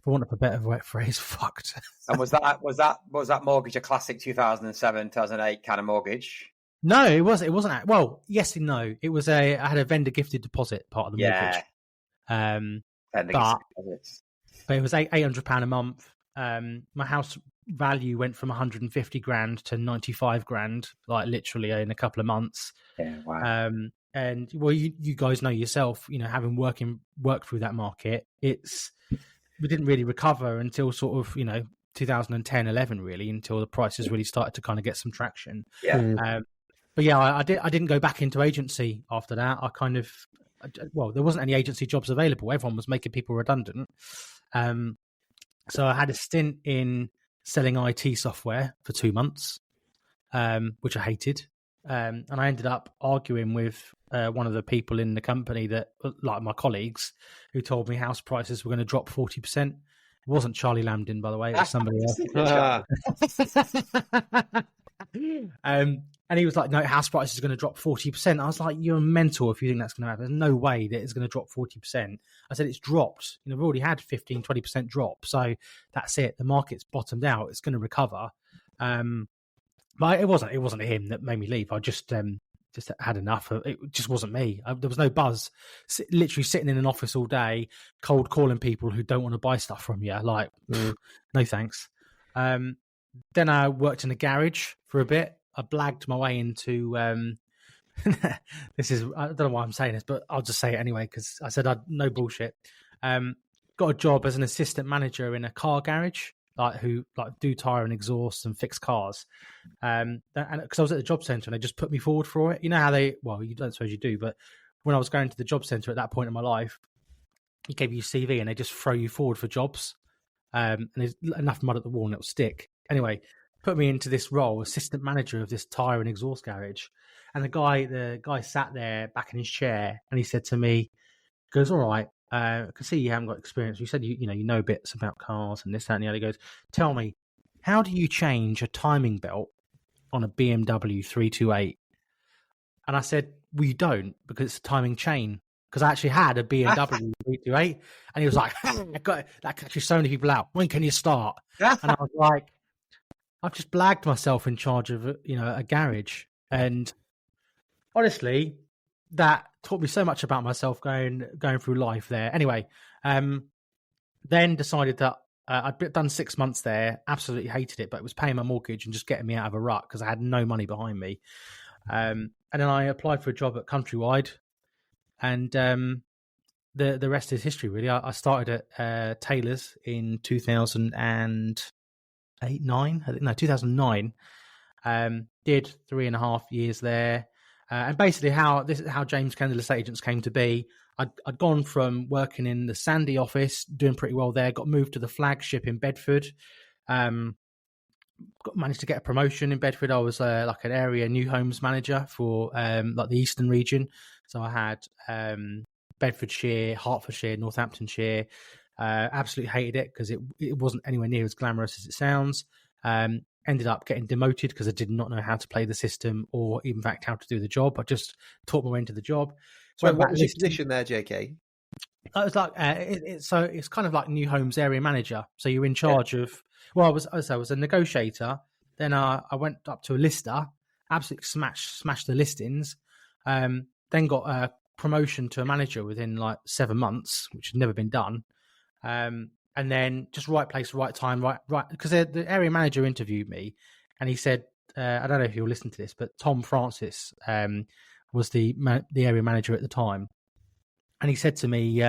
want of a better phrase, fucked. And was that mortgage a classic 2007, 2008 kind of mortgage? No, it wasn't. Well, yes and no. It was I had a vendor gifted deposit part of the mortgage. But it was £800 a month. My house value went from 150 grand to 95 grand, like literally in a couple of months. Yeah, wow. And well, you guys know yourself, having worked through that market, we didn't really recover until sort of 2010, 11, really, until the prices really started to kind of get some traction. Yeah. But yeah, I didn't go back into agency after that. There wasn't any agency jobs available. Everyone was making people redundant. So I had a stint in selling IT software for 2 months, which I hated. And I ended up arguing with one of the people in the company that, like my colleagues, who told me house prices were going to drop 40%. It wasn't Charlie Lambden, by the way. It was somebody else. And he was like, no, house price is going to drop 40%. I was like, you're mental if you think that's going to happen. There's no way that it's going to drop 40%. I said, it's dropped. We've already had 15, 20% drop. So that's it. The market's bottomed out. It's going to recover. But it wasn't him that made me leave. I just had enough. It just wasn't me. There was no buzz. Literally sitting in an office all day, cold calling people who don't want to buy stuff from you. Like, no thanks. Then I worked in a garage for a bit. I blagged my way into. I don't know why I'm saying this, but I'll just say it anyway because I said no bullshit. Got a job as an assistant manager in a car garage. Who do tire and exhaust and fix cars, and because I was at the job centre and they just put me forward for it. You know how you don't suppose you do, but when I was going to the job centre at that point in my life, he gave you a CV and they just throw you forward for jobs, and there's enough mud at the wall and it'll stick. Anyway, put me into this role, assistant manager of this tire and exhaust garage, and the guy sat there back in his chair and he said to me, he goes, all right. I can see you haven't got experience. You said you know bits about cars and this, that, and the other. He goes, tell me, how do you change a timing belt on a BMW 328? And I said, well, you don't, because it's a timing chain. Because I actually had a BMW 328, and he was like, that catches so many people out. When can you start? And I was like, I've just blagged myself in charge of a garage, and honestly, that taught me so much about myself going through life there. Anyway, then decided that I'd done 6 months there, absolutely hated it, but it was paying my mortgage and just getting me out of a rut because I had no money behind me. And then I applied for a job at Countrywide, and the rest is history, really. I started at Taylor's in 2009. Did 3.5 years there. And basically, this is how James Kendall Estate Agents came to be. I'd gone from working in the Sandy office, doing pretty well there, got moved to the flagship in Bedford, managed to get a promotion in Bedford. I was like an area new homes manager for like the Eastern region. So I had Bedfordshire, Hertfordshire, Northamptonshire. Absolutely hated it because it wasn't anywhere near as glamorous as it sounds. Ended up getting demoted because I did not know how to play the system or, in fact, how to do the job. I just taught my way into the job. So what was your position there, JK? I was like, so it's kind of like new homes area manager. So you're in charge of. Well, I was a negotiator. Then I went up to a lister, absolutely smashed the listings. Then got a promotion to a manager within like 7 months, which had never been done. And then just right place, right time, right. Because the area manager interviewed me, and he said, I don't know if you'll listen to this, but Tom Francis was the area manager at the time, and he said to me,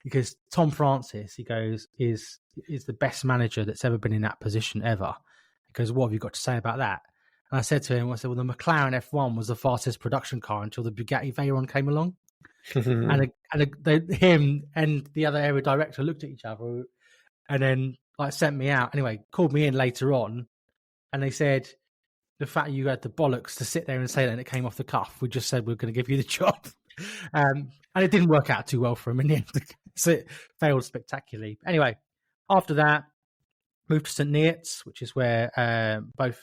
because Tom Francis, he goes, is the best manager that's ever been in that position ever. He goes, what have you got to say about that? And I said to him, well, the McLaren F1 was the fastest production car until the Bugatti Veyron came along. and him and the other area director looked at each other and then like sent me out. Anyway, called me in later on, and they said, the fact you had the bollocks to sit there and say that and it came off the cuff, we just said we're going to give you the job. And it didn't work out too well for him in the end. So it failed spectacularly. Anyway, after that, moved to St Neots, which is where both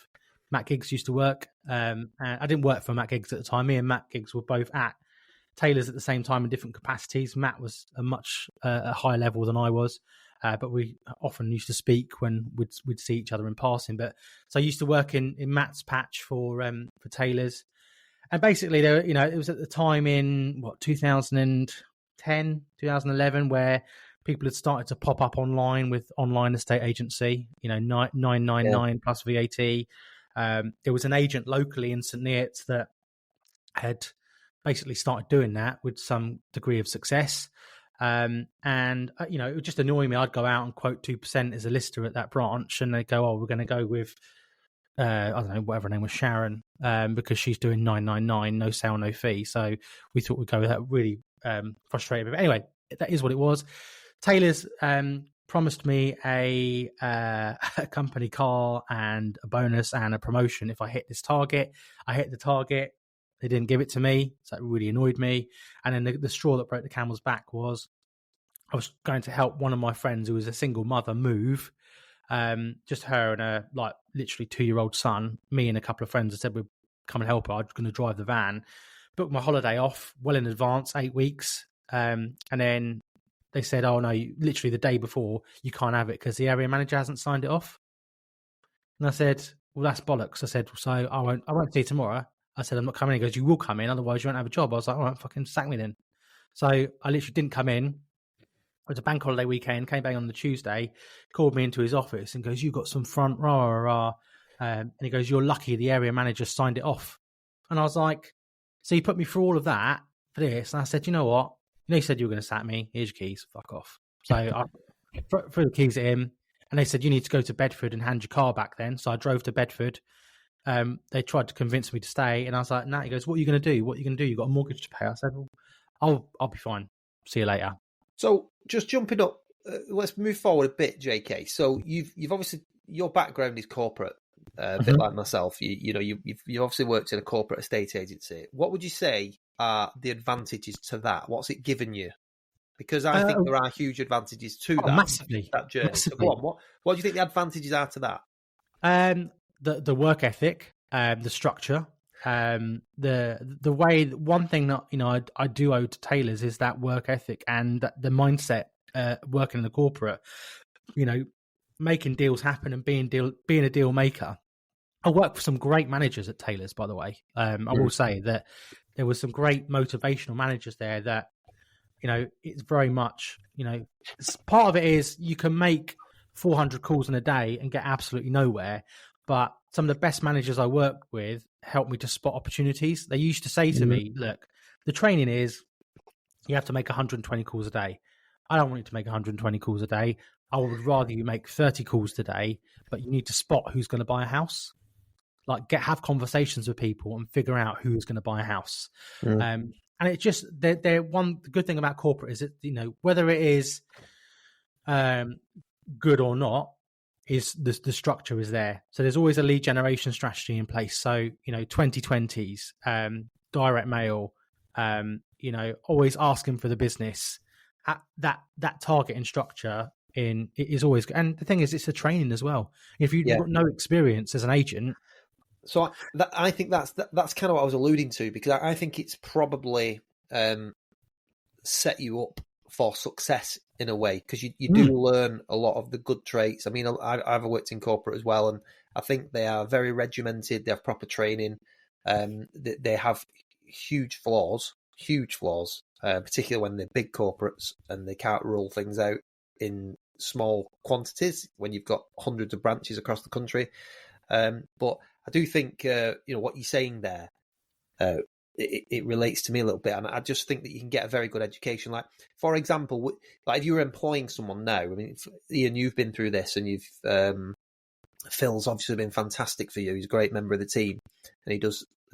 Matt Giggs used to work. And I didn't work for Matt Giggs at the time. Me and Matt Giggs were both at Taylor's at the same time in different capacities. Matt was a much higher level than I was, but we often used to speak when we'd see each other in passing. But so I used to work in Matt's patch for Taylor's, and basically there, it was at the time in 2010, 2011 where people had started to pop up online with online estate agency. 999 plus VAT. There was an agent locally in St Neots that had basically started doing that with some degree of success. And it would just annoy me. I'd go out and quote 2% as a lister at that branch, and they'd go, oh, we're going to go with, I don't know, whatever her name was, Sharon, because she's doing 999, no sale, no fee. So we thought we'd go with that. Really frustrated. But anyway, that is what it was. Taylor's promised me a company car and a bonus and a promotion if I hit this target. I hit the target. They didn't give it to me, so that really annoyed me. And then the straw that broke the camel's back was I was going to help one of my friends who was a single mother move. Just her and her like literally 2-year-old son. Me and a couple of friends had said we'd come and help her. I was going to drive the van. Booked my holiday off well in advance, 8 weeks. And then they said, "Oh no, literally the day before, you can't have it because the area manager hasn't signed it off." And I said, "Well, that's bollocks." I said, "So I won't see you tomorrow." I said, "I'm not coming." He goes, "You will come in, otherwise you won't have a job." I was like, "All right, fucking sack me then." So I literally didn't come in. It was a bank holiday weekend, came back on the Tuesday, called me into his office and goes, "You got some front, rah, rah, rah." And he goes, "You're lucky the area manager signed it off." And I was like, so you put me through all of that for this? And I said, "You know what? You know, you said you were going to sack me. Here's your keys. Fuck off." So I threw the keys at him and they said, "You need to go to Bedford and hand your car back then." So I drove to Bedford. They tried to convince me to stay. And I was like, "No." He goes, "What are you going to do? What are you going to do? You've got a mortgage to pay." I said, "Well, I'll be fine. See you later." So just jumping up, let's move forward a bit, JK. So you've obviously, your background is corporate, a bit like myself. You've obviously worked in a corporate estate agency. What would you say are the advantages to that? What's it given you? Because I think there are huge advantages to that journey. So go on, what do you think the advantages are to that? The work ethic, the structure, the way. One thing that I do owe to tailors is that work ethic and the mindset. Working in the corporate, making deals happen and being a deal maker. I work for some great managers at Taylor's, by the way. I will say that there was some great motivational managers there that, it's very much, part of it is you can make 400 calls in a day and get absolutely nowhere. But some of the best managers I worked with helped me to spot opportunities. They used to say to me, "Look, the training is you have to make 120 calls a day. I don't want you to make 120 calls a day. I would rather you make 30 calls today, but you need to spot who's going to buy a house. Like have conversations with people and figure out who's going to buy a house." And it's just one good thing about corporate is that, whether it is good or not, is the structure is there. So there's always a lead generation strategy in place. So, 2020s, direct mail, always asking for the business. That targeting structure it is always good. And the thing is, it's a training as well. If you've got no experience as an agent. So I think that's kind of what I was alluding to, because I think it's probably set you up for success in a way, because you do learn a lot of the good traits. I mean, I've worked in corporate as well, and I think they are very regimented. They have proper training. They have huge flaws, particularly when they're big corporates and they can't roll things out in small quantities when you've got hundreds of branches across the country. But I do think, what you're saying there, it relates to me a little bit. And I just think that you can get a very good education. Like, for example, like if you were employing someone now, I mean, Ian, you've been through this, and Phil's obviously been fantastic for you. He's a great member of the team, and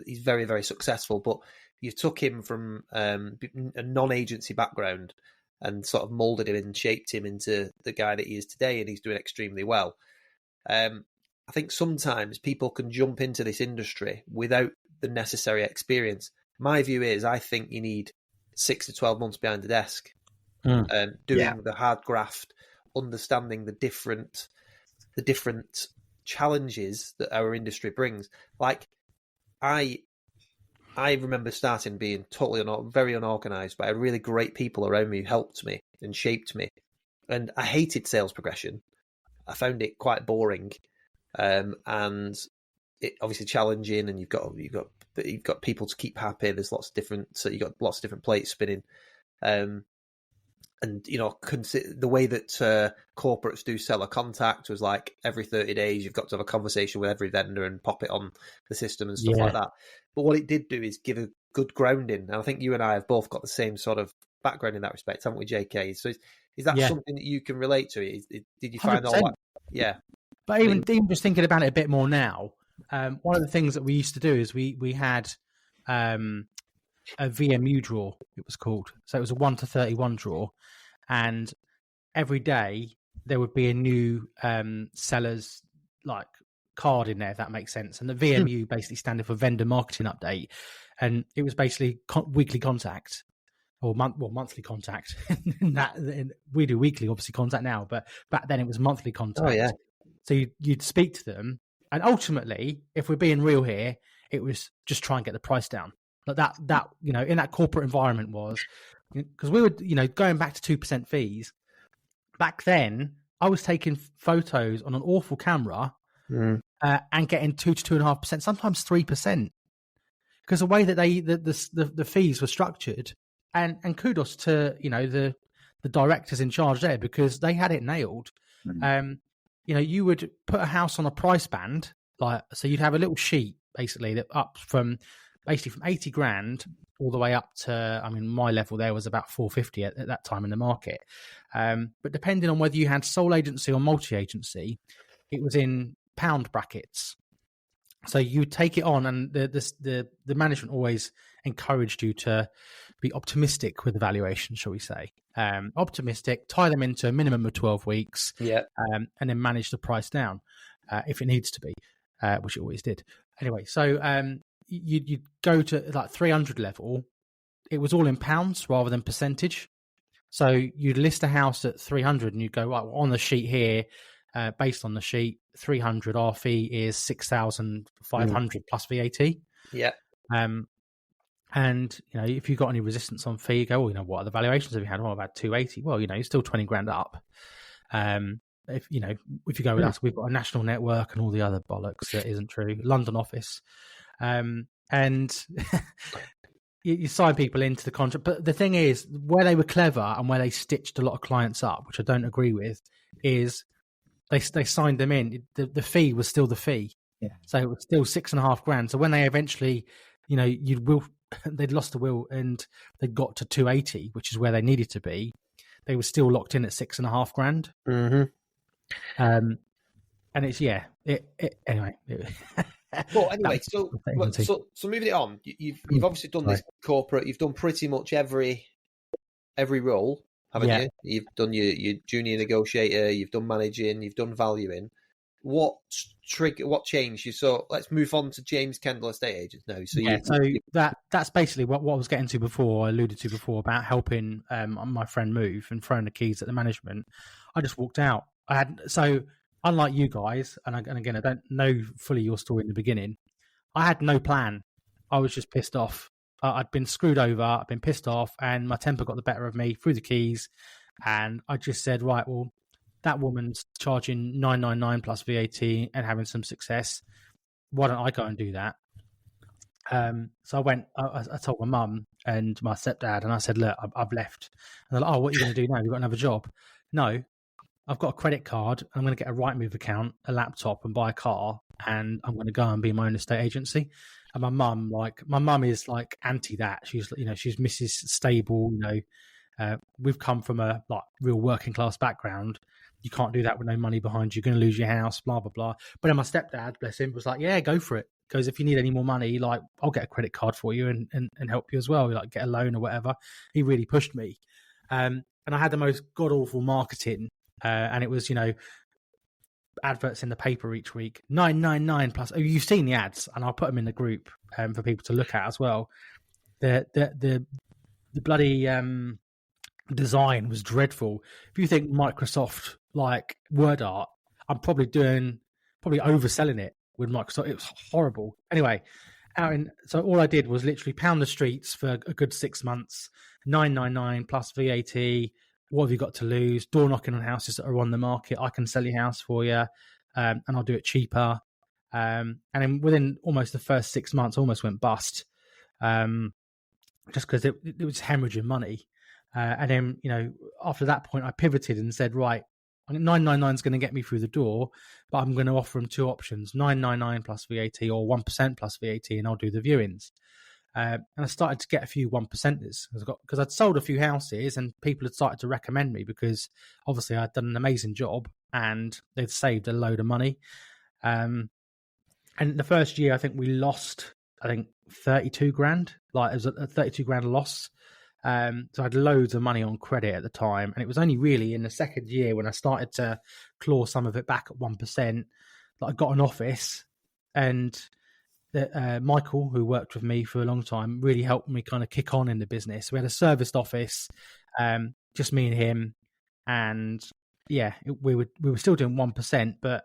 he's very, very successful. But you took him from a non-agency background and sort of molded him and shaped him into the guy that he is today, and he's doing extremely well. I think sometimes people can jump into this industry without the necessary experience. My view is, I think you need 6 to 12 months behind the desk, doing the hard graft, understanding the different challenges that our industry brings. Like, I remember starting being very unorganized, but I had really great people around me who helped me and shaped me. And I hated sales progression. I found it quite boring. And it obviously challenging, and you've got people to keep happy. There's lots of different plates spinning, and the way that corporates do seller contact was like every 30 days you've got to have a conversation with every vendor and pop it on the system and stuff like that. But what it did do is give a good grounding, and I think you and I have both got the same sort of background in that respect, haven't we, JK? So is that something that you can relate to? Did you find 100%. All that? Yeah. But even just thinking about it a bit more now, one of the things that we used to do is we had a VMU draw, it was called. So it was a 1 to 31 draw. And every day there would be a new seller's like card in there, if that makes sense. And the VMU basically standing for vendor marketing update. And it was basically weekly contact. or monthly contact. We do weekly, obviously, contact now, but back then it was monthly contact. Oh, yeah. So you'd speak to them, and ultimately, if we're being real here, it was just try and get the price down. Like that in that corporate environment was, because we were going back to 2% fees. Back then, I was taking photos on an awful camera and getting 2 to 2.5%, sometimes 3%, because the way that the fees were structured, and kudos to the directors in charge there, because they had it nailed. You would put a house on a price band, so you'd have a little sheet basically that up from 80 grand all the way up to, my level there was about 450 at that time in the market. But depending on whether you had sole agency or multi-agency, it was in pound brackets. So you take it on, and the management always encouraged you to be optimistic with the valuation, shall we say. Optimistic, tie them into a minimum of 12 weeks, and then manage the price down if it needs to be, which it always did. Anyway, so you'd go to like 300 level. It was all in pounds rather than percentage. So you'd list a house at 300 and you'd go, right, on the sheet here, based on the sheet, 300, our fee is 6,500 plus VAT. Yeah. And, if you got any resistance on fee, you go, what are the valuations have you had? Well, about 280. Well, you're still 20 grand up. If you go with us, we've got a national network and all the other bollocks that isn't true. London office. And you sign people into the contract. But the thing is, where they were clever and where they stitched a lot of clients up, which I don't agree with, is they signed them in. The fee was still the fee. Yeah. So it was still 6.5 grand. So when they eventually, they'd lost the will and they got to 280, which is where they needed to be. They were still locked in at 6.5 grand. Mm-hmm. And it's anyway. Well, anyway, so moving it on, you've obviously done this corporate. You've done pretty much every role, haven't you? You've done your junior negotiator. You've done managing. You've done valuing. What changed you? So let's move on to James Kendall estate agents now. So that's basically what I was getting to before. I alluded to before about helping my friend move and throwing the keys at the management. I just walked out. Unlike you guys, and again, I don't know fully your story in the beginning, I had no plan. I was just pissed off. I'd been screwed over. I'd been pissed off, and my temper got the better of me, threw the keys, and I just said, right, well, that woman's charging $999 plus VAT and having some success. Why don't I go and do that? So I went. I told my mum and my stepdad, and I said, look, I've left. And they're like, oh, what are you going to do now? You've got another job? No. I've got a credit card. I'm going to get a Rightmove account, a laptop, and buy a car, and I'm going to go and be my own estate agency. And my mum is like anti that. She's she's Mrs. Stable. We've come from a real working class background. You can't do that with no money behind you. You're going to lose your house. Blah blah blah. But then my stepdad, bless him, was like, yeah, go for it. Because if you need any more money, I'll get a credit card for you and help you as well. Get a loan or whatever. He really pushed me, and I had the most god awful marketing. And it was, adverts in the paper each week, 999 plus. Oh, you've seen the ads, and I'll put them in the group for people to look at as well. The bloody design was dreadful. If you think Microsoft word art, I'm probably overselling it with Microsoft. It was horrible. Anyway, so all I did was literally pound the streets for a good 6 months, 999 plus VAT. What have you got to lose? Door knocking on houses that are on the market. I can sell your house for you, and I'll do it cheaper. And then within almost the first 6 months, I almost went bust, just because it was hemorrhaging money. And then, after that point, I pivoted and said, right, 999 is going to get me through the door, but I'm going to offer them two options: 999 plus VAT or 1% plus VAT, and I'll do the viewings. And I started to get a few 1%ers because I'd sold a few houses and people had started to recommend me because obviously I'd done an amazing job and they'd saved a load of money. And the first year, I think we lost, 32 grand. It was a 32 grand loss. So I had loads of money on credit at the time. And it was only really in the second year when I started to claw some of it back at 1% that I got an office. And that Michael, who worked with me for a long time, really helped me kind of kick on in the business. We had a serviced office, just me and him, and we were still doing 1%, but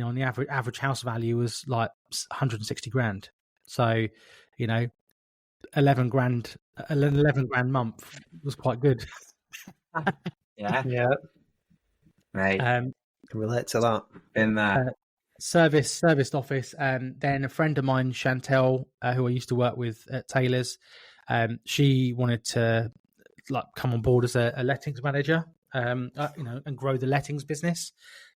on the average house value was like 160 grand. So, 11 grand month was quite good. Yeah. Right. Can relate to that. Been there. Serviced office. Then a friend of mine, Chantel, who I used to work with at Taylor's, she wanted to come on board as a lettings manager, and grow the lettings business.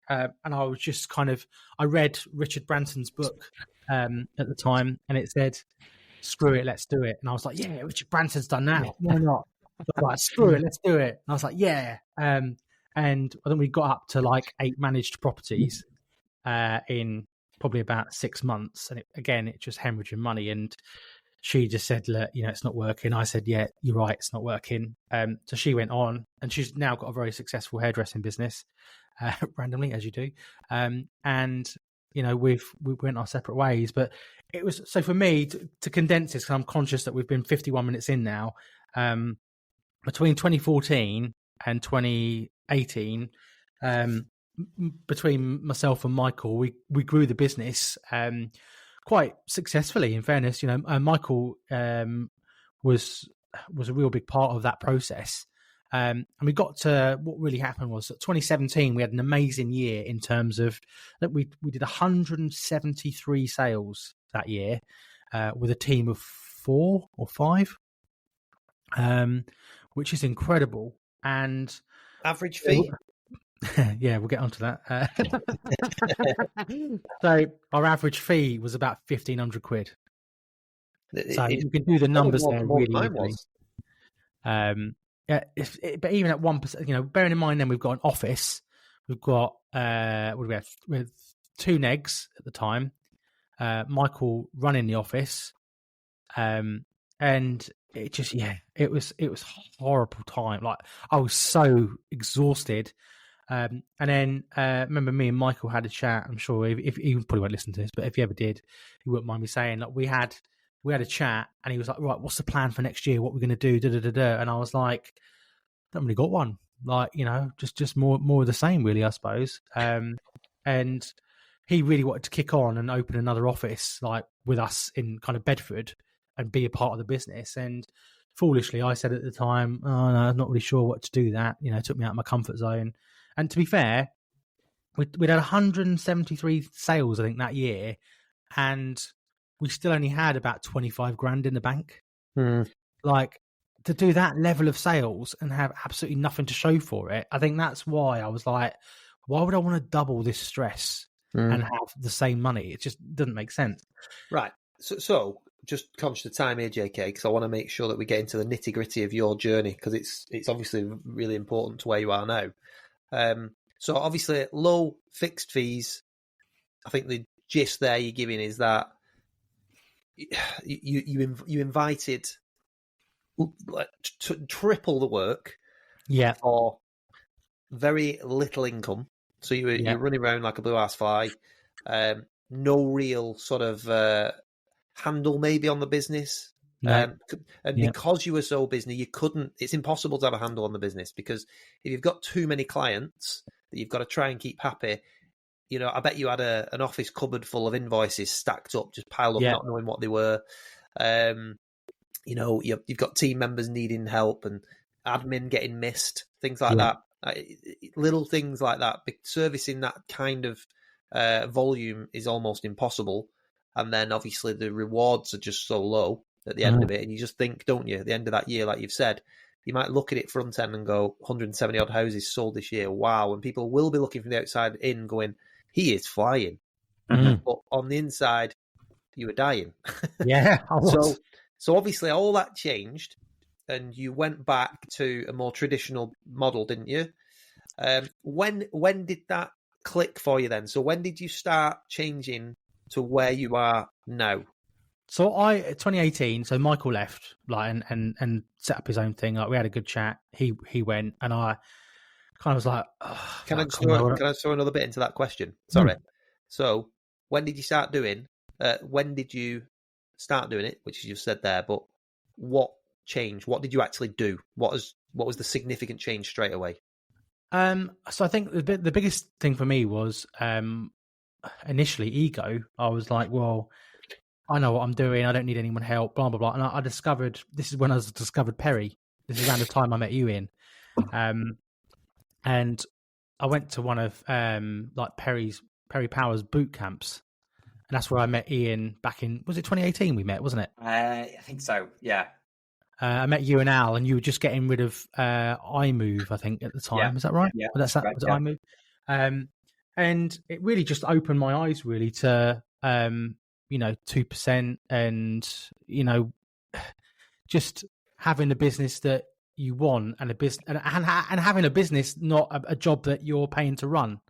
And I was just I read Richard Branson's book at the time, and it said, "Screw it, let's do it." And I was like, "Yeah, Richard Branson's done that. Why not?" I was like, "Screw it, let's do it." And I was like, "Yeah." And I think we got up to 8 managed properties in probably about 6 months, and it just hemorrhaging money. And she just said, "Look, it's not working." I said, "Yeah, you're right, it's not working." So she went on, and she's now got a very successful hairdressing business, randomly, as you do. And we went our separate ways. But it was, so for me to condense this, because I'm conscious that we've been 51 minutes in now. Between 2014 and 2018, between myself and Michael, we grew the business quite successfully. In fairness, Michael was a real big part of that process. And we got to, what really happened was that 2017, we had an amazing year in terms of that we did 173 sales that year with a team of 4 or 5, which is incredible. And average fee? Yeah, we'll get onto that. So our average fee was about 1,500 quid. So you can do the numbers there really easily. But even at 1%, bearing in mind, then we've got an office. We've got what do we have? We had 2 negs at the time. Michael running the office, and it just it was horrible time. I was so exhausted. And then remember, me and Michael had a chat. I'm sure if he probably won't listen to this, but if he ever did, he wouldn't mind me saying, we had a chat, and he was like, "Right, what's the plan for next year? What we're going to do?" And I was like, "Don't really got one. Just more of the same, really, I suppose." And he really wanted to kick on and open another office, with us in kind of Bedford, and be a part of the business. And foolishly, I said at the time, "Oh no, I'm not really sure what to do that." It took me out of my comfort zone. And to be fair, we'd had 173 sales, I think, that year, and we still only had about 25 grand in the bank. To do that level of sales and have absolutely nothing to show for it, I think that's why I was like, why would I want to double this stress and have the same money? It just doesn't make sense. Right. So just conscious of time here, JK, because I want to make sure that we get into the nitty gritty of your journey, because it's obviously really important to where you are now. So obviously low fixed fees. I think the gist there you're giving is that you invited to triple the work, for very little income. So you're running around like a blue ass fly. No real sort of handle maybe on the business. No. And because you were so busy, you couldn't. It's impossible to have a handle on the business, because if you've got too many clients that you've got to try and keep happy, I bet you had an office cupboard full of invoices stacked up, just piled up, not knowing what they were. You've got team members needing help and admin getting missed, things like that. Little things like that. Servicing that kind of volume is almost impossible. And then obviously the rewards are just so low at the end of it. And you just think, don't you, at the end of that year, like you've said, you might look at it front end and go, 170 odd houses sold this year. Wow. And people will be looking from the outside in going, he is flying. But on the inside, you were dying. Yeah. So obviously all that changed, and you went back to a more traditional model, didn't you? When did that click for you then? So when did you start changing to where you are now? So 2018. So Michael left, and set up his own thing. We had a good chat. He went, and I kind of was like, can I throw another bit into that question? Sorry. So when did you start doing? when did you start doing it? Which you've said there, but what changed? What did you actually do? What was the significant change straight away? So I think the biggest thing for me was initially ego. I was like, well, I know what I'm doing. I don't need anyone help. Blah blah blah. And I discovered this is when I discovered Perry. This is around the time I met you, Ian. And I went to one of like Perry Power's boot camps, and that's where I met Ian back in, was it 2018 we met, wasn't it? I think so. Yeah. I met you and Al, and you were just getting rid of iMove, I think, at the time. Yeah. Is that right? Yeah. Was that iMove? And it really just opened my eyes really to 2%, and just having a business that you want, and a business and having a business, not a job that you're paying to run.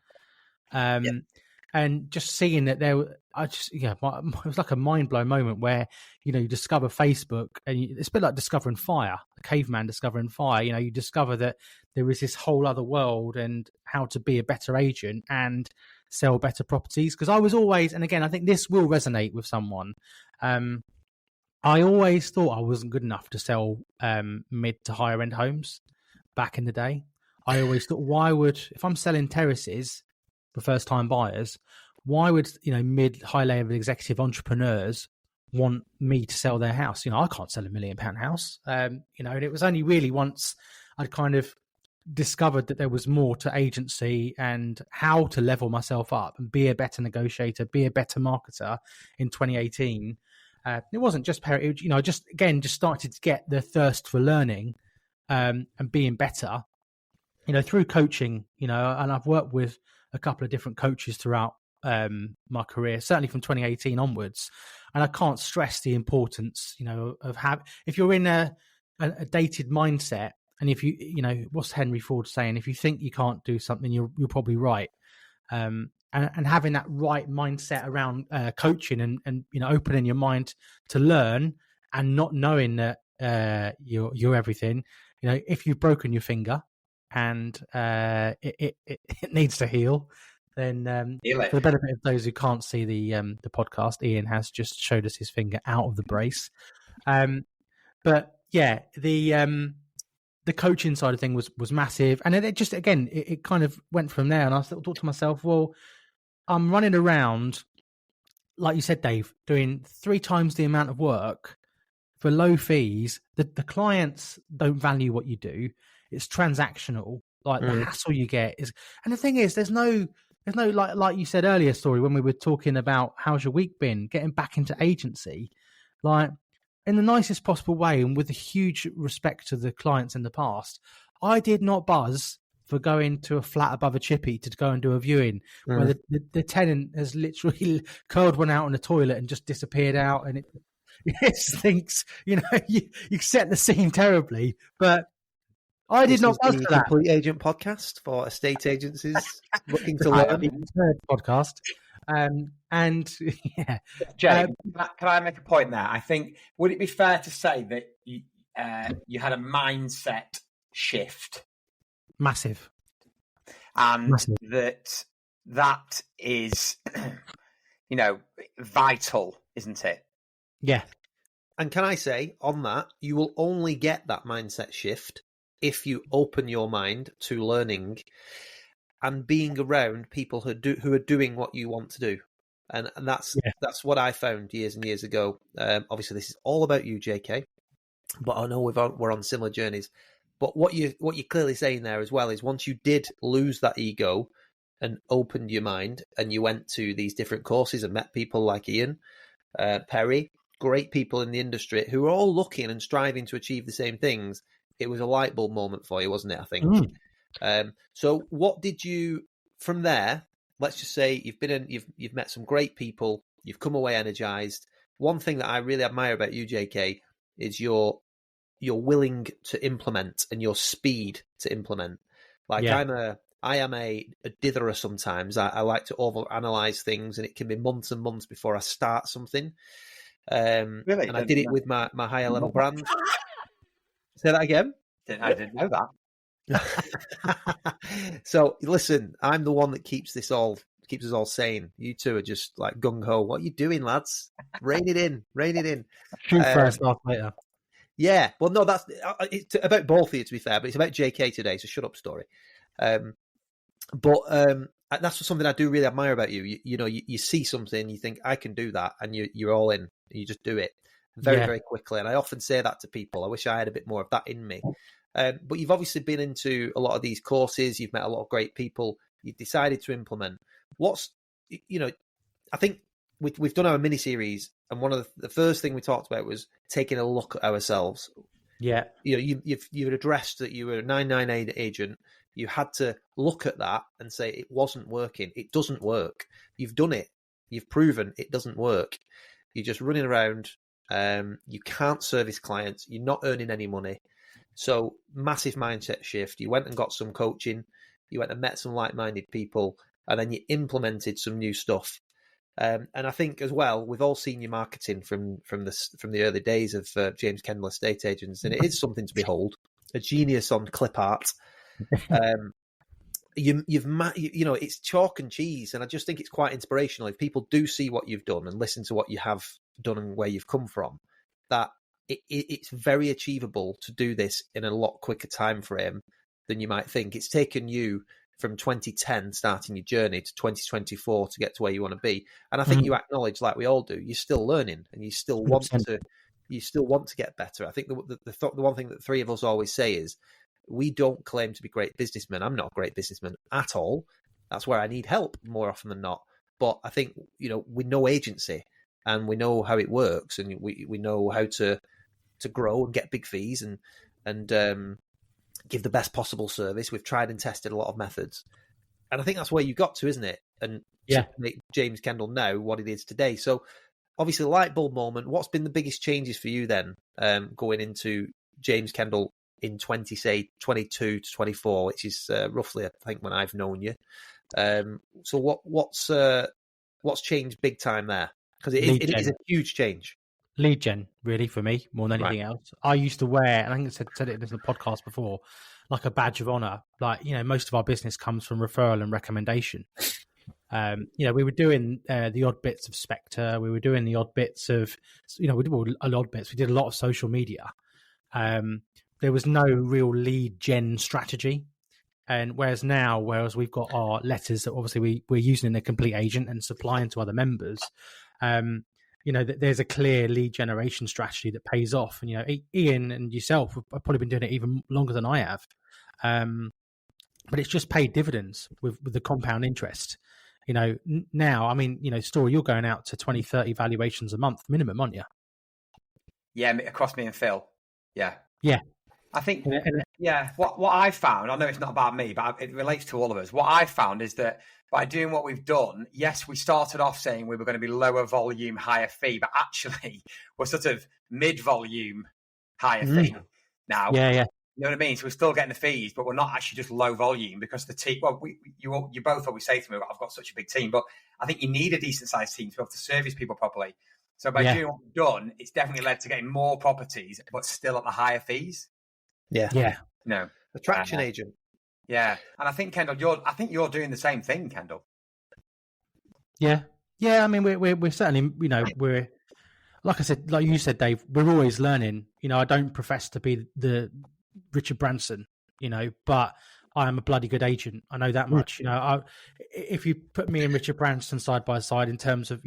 And just seeing that it was like a mind blown moment where you discover Facebook, and it's a bit like discovering fire, the caveman discovering fire. You discover that there is this whole other world, and how to be a better agent and sell better properties. Because I was always, and again, I think this will resonate with someone. I always thought I wasn't good enough to sell mid to higher end homes back in the day. I always thought, if I'm selling terraces for first time buyers, why would mid high level executive entrepreneurs want me to sell their house? I can't sell £1 million house. And it was only really once I'd kind of discovered that there was more to agency and how to level myself up and be a better negotiator, be a better marketer in 2018. It wasn't just Perry, I just started to get the thirst for learning and being better, through coaching, and I've worked with a couple of different coaches throughout my career, certainly from 2018 onwards. And I can't stress the importance, of if you're in a dated mindset, and if what's Henry Ford saying? If you think you can't do something, you're probably right. And having that right mindset around coaching and opening your mind to learn, and not knowing that you're everything. If you've broken your finger and it needs to heal, then for the benefit of those who can't see the podcast, Ian has just showed us his finger out of the brace. But yeah, the coaching side of thing was massive, and it just it kind of went from there. And I thought to myself, well, I'm running around, like you said, Dave, doing 3 times the amount of work for low fees. The clients don't value what you do. It's transactional. Like the hassle you get is, and the thing is, there's no like you said earlier, story when we were talking about how's your week been, getting back into agency, like in the nicest possible way and with a huge respect to the clients in the past. I did not buzz for going to a flat above a chippy to go and do a viewing where the tenant has literally curled one out on the toilet and just disappeared out, and it stinks. You set the scene terribly, but I did not buzz for that. Complete Agent podcast for estate agencies looking to learn. Podcast. And yeah, Jay, can I make a point there? I think, would it be fair to say that you had a mindset shift? Massive. And Massive. that is, vital, isn't it? Yeah. And can I say on that, you will only get that mindset shift if you open your mind to learning and being around people who are doing what you want to do. And that's what I found years and years ago. Obviously, this is all about you, JK, but I know we're on similar journeys. But what you're clearly saying there as well is once you did lose that ego and opened your mind, and you went to these different courses and met people like Ian, Perry, great people in the industry who are all looking and striving to achieve the same things, it was a light bulb moment for you, wasn't it? I think. So what did you from there? Let's just say you've met some great people. You've come away energized. One thing that I really admire about you, JK, is you're willing to implement and your speed to implement. Like I am a ditherer sometimes. I like to overanalyze things, and it can be months and months before I start something. Really? And I did it with my higher level brand. Say that again. I didn't know that. So listen, I'm the one that keeps this all keeps us all sane. You two are just like gung ho. What are you doing, lads? Rein it in, rein it in. Shoot first, laugh later. Yeah, well, no, that's it's about both of you, to be fair, but it's about JK today. So shut up, story. But that's something I do really admire about you. You see something, you think I can do that, and you're all in. You just do it very quickly. And I often say that to people. I wish I had a bit more of that in me. But you've obviously been into a lot of these courses. You've met a lot of great people. You've decided to implement. I think we've done our mini series, and one of the first thing we talked about was taking a look at ourselves. Yeah, you've addressed that you were a 998 agent. You had to look at that and say it wasn't working. It doesn't work. You've done it. You've proven it doesn't work. You're just running around. You can't service clients. You're not earning any money. So massive mindset shift. You went and got some coaching. You went and met some like-minded people, and then you implemented some new stuff. And I think as well, we've all seen your marketing from the early days of James Kendall Estate Agents, and it is something to behold. A genius on clip art. It's chalk and cheese, and I just think it's quite inspirational. If people do see what you've done and listen to what you have done and where you've come from, that it's very achievable to do this in a lot quicker time frame than you might think. It's taken you from 2010 starting your journey to 2024 to get to where you want to be, and I think you acknowledge, like we all do, you're still learning and you still want 100%. You still want to get better. I think the one thing that the three of us always say is we don't claim to be great businessmen. I'm not a great businessman at all. That's where I need help more often than not. But I think, we know agency and we know how it works, and we know how to grow and get big fees and give the best possible service. We've tried and tested a lot of methods. And I think that's where you got to, isn't it? And to make James Kendall now what it is today. So obviously the light bulb moment, what's been the biggest changes for you then, going into James Kendall in 22 to 24, which is roughly, I think, when I've known you. So what's changed big time there? Because it is a huge change. Lead gen, really, for me, more than anything else. I used to wear, and I think I said it in the podcast before, like a badge of honor. Like, most of our business comes from referral and recommendation. We were doing the odd bits of Spectre. We were doing the odd bits of, we did a lot of bits. We did a lot of social media. There was no real lead gen strategy. And whereas we've got our letters that obviously we're using in a complete agent and supplying to other members, there's a clear lead generation strategy that pays off. And, Ian and yourself have probably been doing it even longer than I have. But it's just paid dividends with the compound interest. Now, Story, you're going out to 20, 30 valuations a month minimum, aren't you? Yeah, across me and Phil. Yeah. Yeah. I think, what I found, I know it's not about me, but it relates to all of us. What I found is that by doing what we've done, yes, we started off saying we were going to be lower volume, higher fee, but actually we're sort of mid-volume, higher fee now. Yeah. You know what I mean? So we're still getting the fees, but we're not actually just low volume because the team, you both always say to me, I've got such a big team, but I think you need a decent sized team to be able to service people properly. So by doing what we've done, it's definitely led to getting more properties, but still at the higher fees. Yeah. No. Attraction agent. Yeah. And I think, Kendall, you're doing the same thing, Kendall. Yeah. Yeah. We're certainly, we're, like I said, like you said, Dave, we're always learning. I don't profess to be the Richard Branson, but I am a bloody good agent. I know that much. If you put me and Richard Branson side by side in terms of,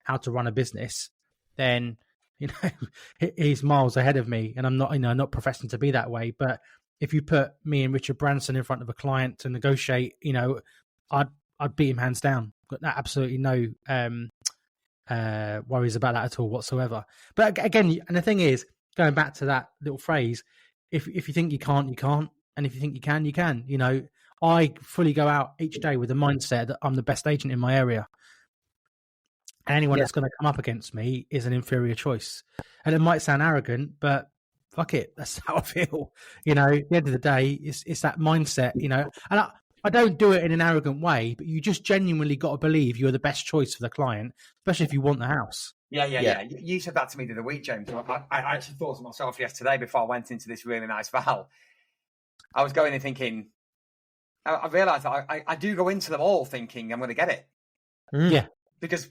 how to run a business, then, he's miles ahead of me, and I'm not, not professing to be that way. But if you put me and Richard Branson in front of a client to negotiate, I'd beat him hands down. Got absolutely no worries about that at all whatsoever. But again, and the thing is, going back to that little phrase, if you think you can't, you can't, and if you think you can, you can. I fully go out each day with the mindset that I'm the best agent in my area. And anyone that's going to come up against me is an inferior choice. And it might sound arrogant, but fuck it, that's how I feel. At the end of the day, it's that mindset, and I don't do it in an arrogant way, but you just genuinely got to believe you're the best choice for the client, especially if you want the house. Yeah. You said that to me the other week, James. I actually thought to myself yesterday before I went into this really nice val. I was going and thinking, I realised that I do go into them all thinking I'm going to get it. Yeah. Because,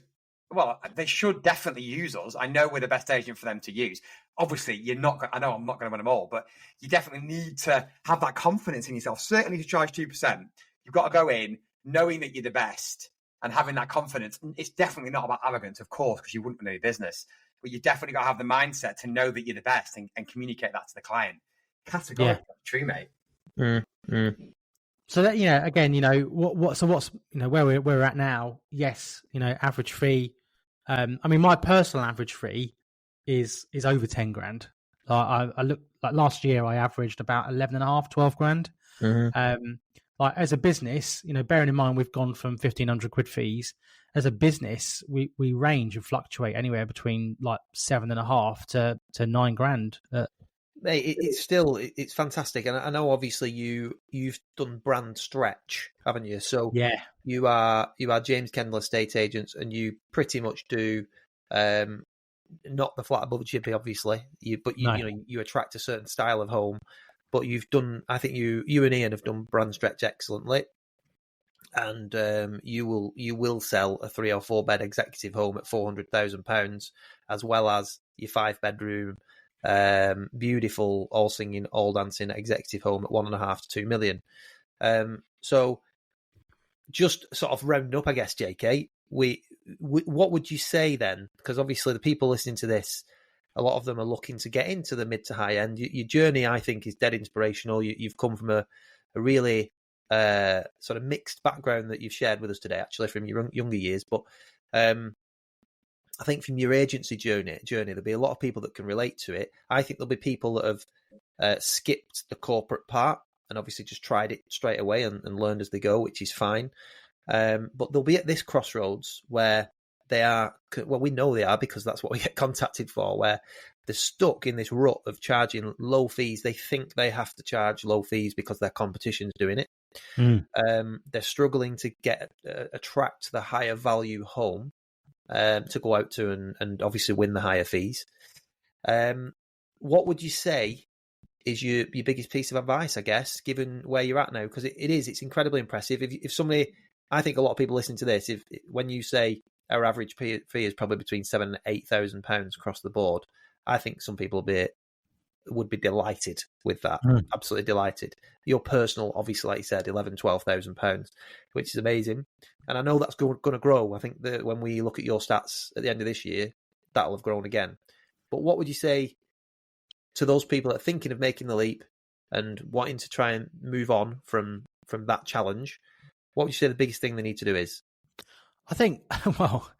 well, they should definitely use us. I know we're the best agent for them to use. Obviously, I know I'm not going to win them all, but you definitely need to have that confidence in yourself. Certainly to charge 2%, you've got to go in knowing that you're the best and having that confidence. It's definitely not about arrogance, of course, because you wouldn't know your business, but you definitely got to have the mindset to know that you're the best and communicate that to the client. Categorically true, mate. So that, again, what's where we're at now. Yes, average fee. I mean, my personal average fee is over 10 grand. I look like last year I averaged about 11.5, 12 grand. Like as a business, bearing in mind we've gone from 1,500 quid fees. As a business, we range and fluctuate anywhere between like 7.5 to 9 grand. Mate, it's fantastic, and I know obviously you've done brand stretch, haven't you? So yeah, you are James Kendall estate agents, and you pretty much do not the flat above chippy, obviously. You attract a certain style of home, but you've done. I think you and Ian have done brand stretch excellently, and you will sell a 3 or 4 bed executive home at £400,000, as well as your 5-bedroom. Beautiful, all singing, all dancing executive home at 1.5 to 2 million. So just sort of round up, I guess, JK, we what would you say then? Because obviously the people listening to this, a lot of them are looking to get into the mid to high end. Your journey, I think, is dead inspirational. You've come from a really sort of mixed background that you've shared with us today, actually, from your younger years. But I think from your agency journey, there'll be a lot of people that can relate to it. I think there'll be people that have skipped the corporate part and obviously just tried it straight away and learned as they go, which is fine. But they'll be at this crossroads where they are, well, we know they are because that's what we get contacted for, where they're stuck in this rut of charging low fees. They think they have to charge low fees because their competition's doing it. They're struggling to attract the higher value home to go out to and obviously win the higher fees. What would you say is your biggest piece of advice, I guess, given where you're at now? Because it's incredibly impressive. If somebody, I think a lot of people listening to this, when you say our average fee is probably between £7,000 and £8,000 across the board, I think some people would be delighted with that. Absolutely delighted. Your personal, obviously, like you said, £11,000-12,000, which is amazing. And I know that's going to grow. I think that when we look at your stats at the end of this year, that'll have grown again. But what would you say to those people that are thinking of making the leap and wanting to try and move on from that challenge? What would you say the biggest thing they need to do is? I think, well,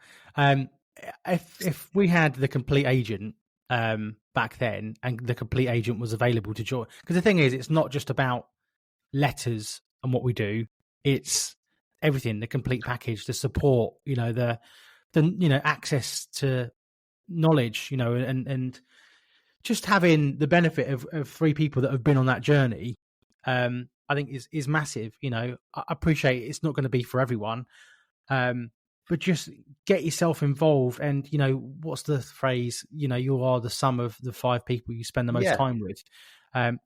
if we had the complete agent back then and the complete agent was available to join, because the thing is, it's not just about letters and what we do, it's everything, the complete package, the support, the access to knowledge, and just having the benefit of 3 people that have been on that journey, I think is massive. I appreciate it's not going to be for everyone, but just get yourself involved. And what's the phrase? You are the sum of the 5 people you spend the most time with.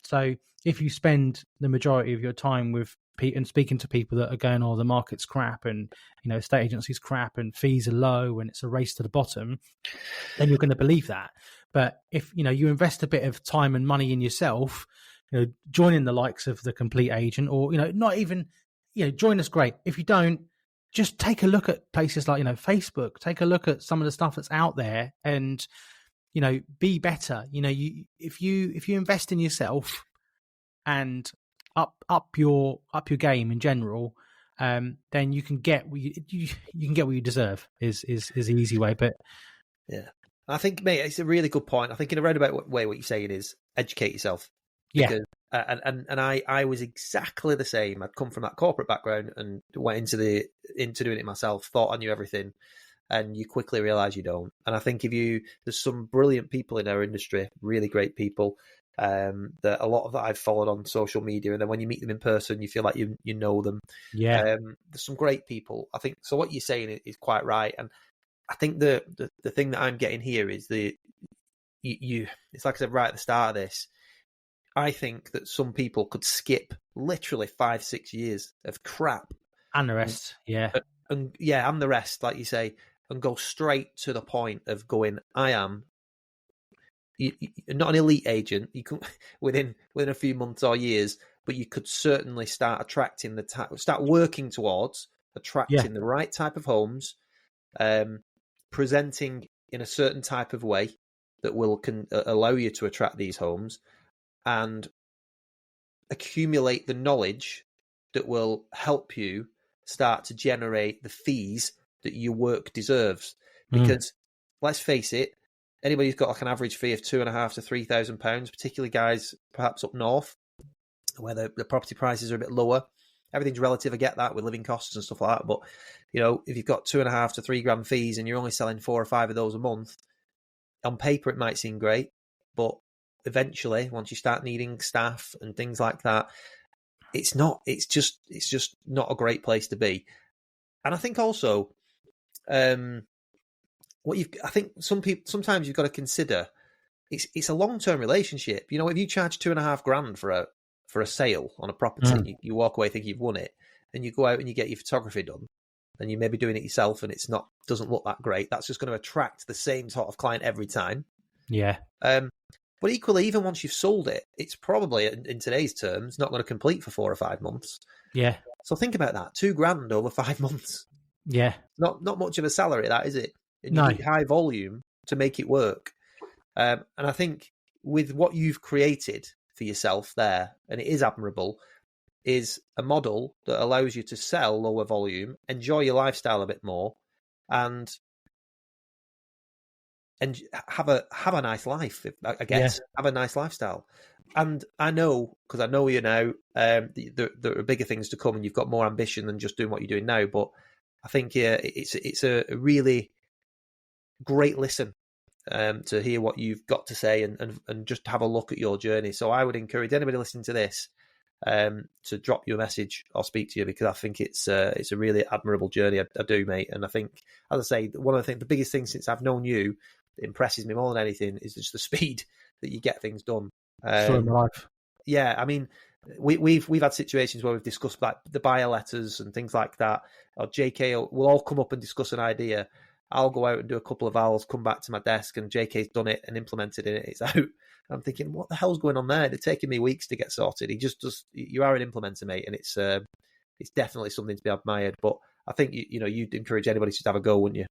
So if you spend the majority of your time with and speaking to people that are going, "Oh, the market's crap, and estate agency's crap, and fees are low, and it's a race to the bottom," then you're going to believe that. But if you invest a bit of time and money in yourself, joining the likes of the complete agent, or not even join us, great. If you don't, just take a look at places like Facebook. Take a look at some of the stuff that's out there, and be better. If you invest in yourself and up your game in general, then you can get what you deserve. Is the easy way, but yeah. I think, mate, it's a really good point. I think in a roundabout way, what you're saying is educate yourself. Because, and I was exactly the same. I'd come from that corporate background and went into doing it myself. Thought I knew everything, and you quickly realise you don't. And I think there's some brilliant people in our industry, really great people, that a lot of that I've followed on social media, and then when you meet them in person, you feel like you know them. There's some great people. I think so. What you're saying is quite right, and I think the thing that I'm getting here is it's like I said right at the start of this. I think that some people could skip literally 5-6 years of crap and the rest, and the rest, like you say, and go straight to the point of going, I am not an elite agent. You can within a few months or years, but you could certainly start attracting start working towards attracting the right type of homes, presenting in a certain type of way that can allow you to attract these homes, and accumulate the knowledge that will help you start to generate the fees that your work deserves. Because let's face it, anybody who's got like an average fee of £2,500 to £3,000, particularly guys perhaps up north where the property prices are a bit lower, everything's relative. I get that with living costs and stuff like that. But, if you've got £2,500 to £3,000 fees and you're only selling 4 or 5 of those a month, on paper it might seem great, but eventually, once you start needing staff and things like that, it's just not a great place to be. And I think also, I think sometimes you've got to consider it's a long-term relationship. If you charge £2,500 for a sale on a property, you walk away thinking you've won it, and you go out and you get your photography done, and you may be doing it yourself, and doesn't look that great. That's just going to attract the same sort of client every time. Yeah. But equally, even once you've sold it, it's probably, in today's terms, not going to complete for 4 or 5 months. Yeah. So think about that: £2,000 over 5 months. Yeah. Not much of a salary, that is it? And No. you need high volume to make it work. And I think with what you've created for yourself there, and it is admirable, is a model that allows you to sell lower volume, enjoy your lifestyle a bit more, and have a nice life, I guess. Have a nice lifestyle. And I know, because I know you now, there are bigger things to come, and you've got more ambition than just doing what you're doing now. But I think it's a really great listen to hear what you've got to say and just have a look at your journey. So I would encourage anybody listening to this to drop you a message or speak to you, because I think it's a really admirable journey. I do, mate. And I think, as I say, the biggest thing since I've known you that impresses me more than anything is just the speed that you get things done. Story of my life. Yeah, I mean, we've had situations where we've discussed like the buyer letters and things like that. Or JK will all come up and discuss an idea. I'll go out and do a couple of hours, come back to my desk, and JK's done it and implemented it. It's out. I'm thinking, what the hell's going on there? They're taking me weeks to get sorted. He just does. You are an implementer, mate, and it's definitely something to be admired. But I think you'd encourage anybody to just have a go, wouldn't you?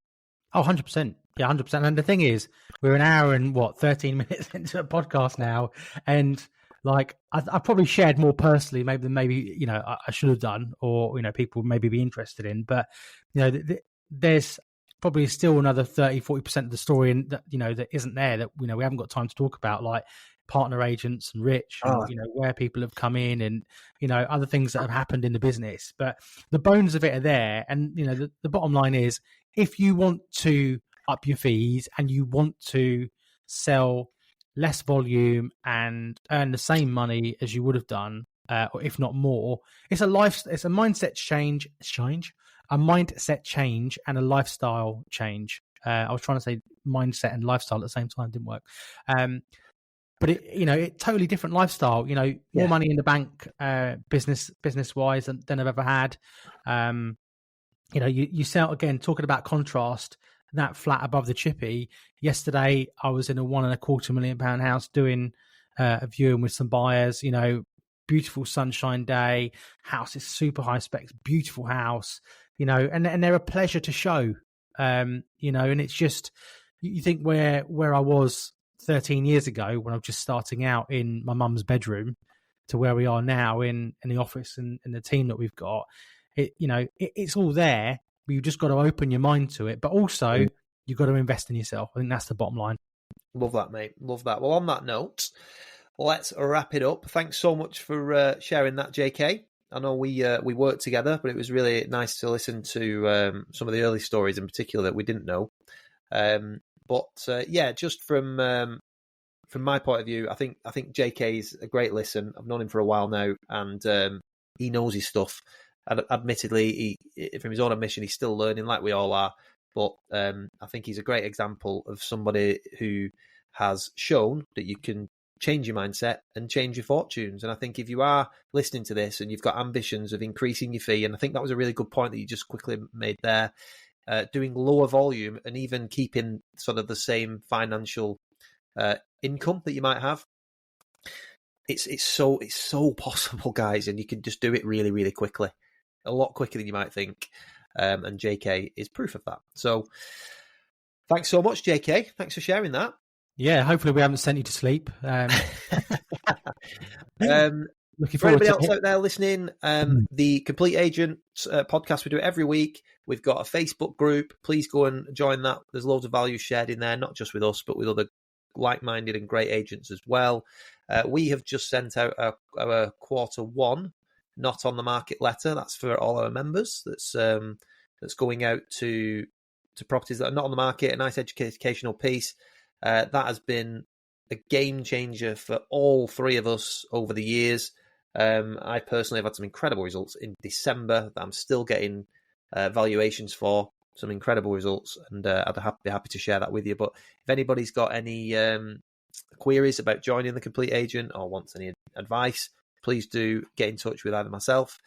Oh, 100%. Yeah, 100%. And the thing is, we're an hour and 13 minutes into a podcast now, and like I probably shared more personally, maybe I should have done, or people maybe be interested in. But there's probably still another 30-40% of the story that that isn't there, that we haven't got time to talk about, like partner agents and Rich, and, where people have come in, and other things that have happened in the business. But the bones of it are there, and the bottom line is, if you want to up your fees and you want to sell less volume and earn the same money as you would have done, or if not more, it's a mindset change, a mindset change, and a lifestyle change. I was trying to say mindset and lifestyle at the same time, didn't work. But it totally different lifestyle. More money in the bank, business wise than I've ever had. You sell, again, talking about contrast, that flat above the chippy. Yesterday, I was in a £1.25 million house doing a viewing with some buyers. Beautiful sunshine day. House is super high specs, beautiful house. And they're a pleasure to show. And it's just, you think where I was 13 years ago when I was just starting out in my mum's bedroom to where we are now in the office and the team that we've got. It's all there, but you've just got to open your mind to it. But also, you've got to invest in yourself. I think that's the bottom line. Love that, mate. Love that. Well, on that note, let's wrap it up. Thanks so much for sharing that, JK. I know we worked together, but it was really nice to listen to some of the early stories in particular that we didn't know. Just from my point of view, I think JK's a great listen. I've known him for a while now, and he knows his stuff. And admittedly, from his own admission, he's still learning, like we all are. But I think he's a great example of somebody who has shown that you can change your mindset and change your fortunes. And I think if you are listening to this and you've got ambitions of increasing your fee, and I think that was a really good point that you just quickly made there, doing lower volume and even keeping sort of the same financial income that you might have, it's so possible, guys, and you can just do it really, really quickly, a lot quicker than you might think. And JK is proof of that. So thanks so much, JK. Thanks for sharing that. Yeah, hopefully we haven't sent you to sleep. Looking For forward anybody to else it. out there listening, the Complete Agent podcast, we do it every week. We've got a Facebook group. Please go and join that. There's loads of value shared in there, not just with us, but with other like-minded and great agents as well. We have just sent out our quarter one not on the market letter. That's for all our members. That's going out to properties that are not on the market. A nice educational piece. That has been a game changer for all three of us over the years. I personally have had some incredible results in December that I'm still getting valuations for, some incredible results, and I'd be happy to share that with you. But if anybody's got any queries about joining the Complete Agent or wants any advice, please do get in touch with either myself,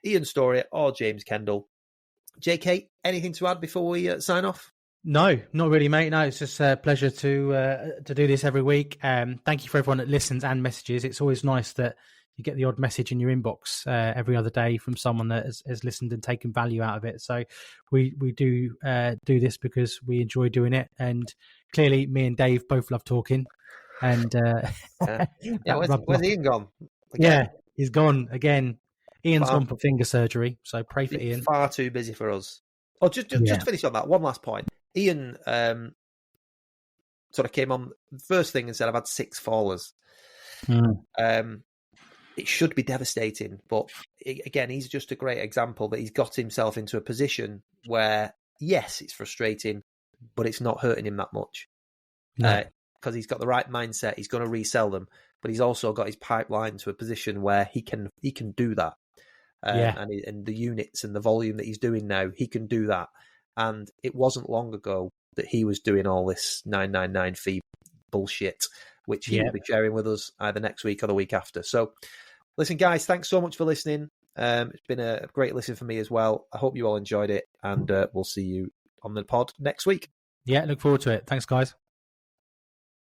Ian Story, or James Kendall. JK, anything to add before we sign off? No, not really, mate. No, it's just a pleasure to do this every week. Thank you for everyone that listens and messages. It's always nice that you get the odd message in your inbox every other day from someone that has listened and taken value out of it. So we do this because we enjoy doing it, and clearly me and Dave both love talking. And where's Ian gone? Again? Yeah, he's gone again. Ian's gone for finger surgery, so pray for Ian. Far too busy for us. Oh, just to finish on that, one last point. Ian sort of came on the first thing and said, I've had 6 fallers. It should be devastating, but again, he's just a great example that he's got himself into a position where, yes, it's frustrating, but it's not hurting him that much. Because he's got the right mindset, he's going to resell them, but he's also got his pipeline to a position where he can do that. And the units and the volume that he's doing now, he can do that. And it wasn't long ago that he was doing all this 999 fee bullshit, which he will be sharing with us either next week or the week after. So listen, guys, thanks so much for listening. It's been a great listen for me as well. I hope you all enjoyed it, and we'll see you on the pod next week. Yeah, look forward to it. Thanks, guys.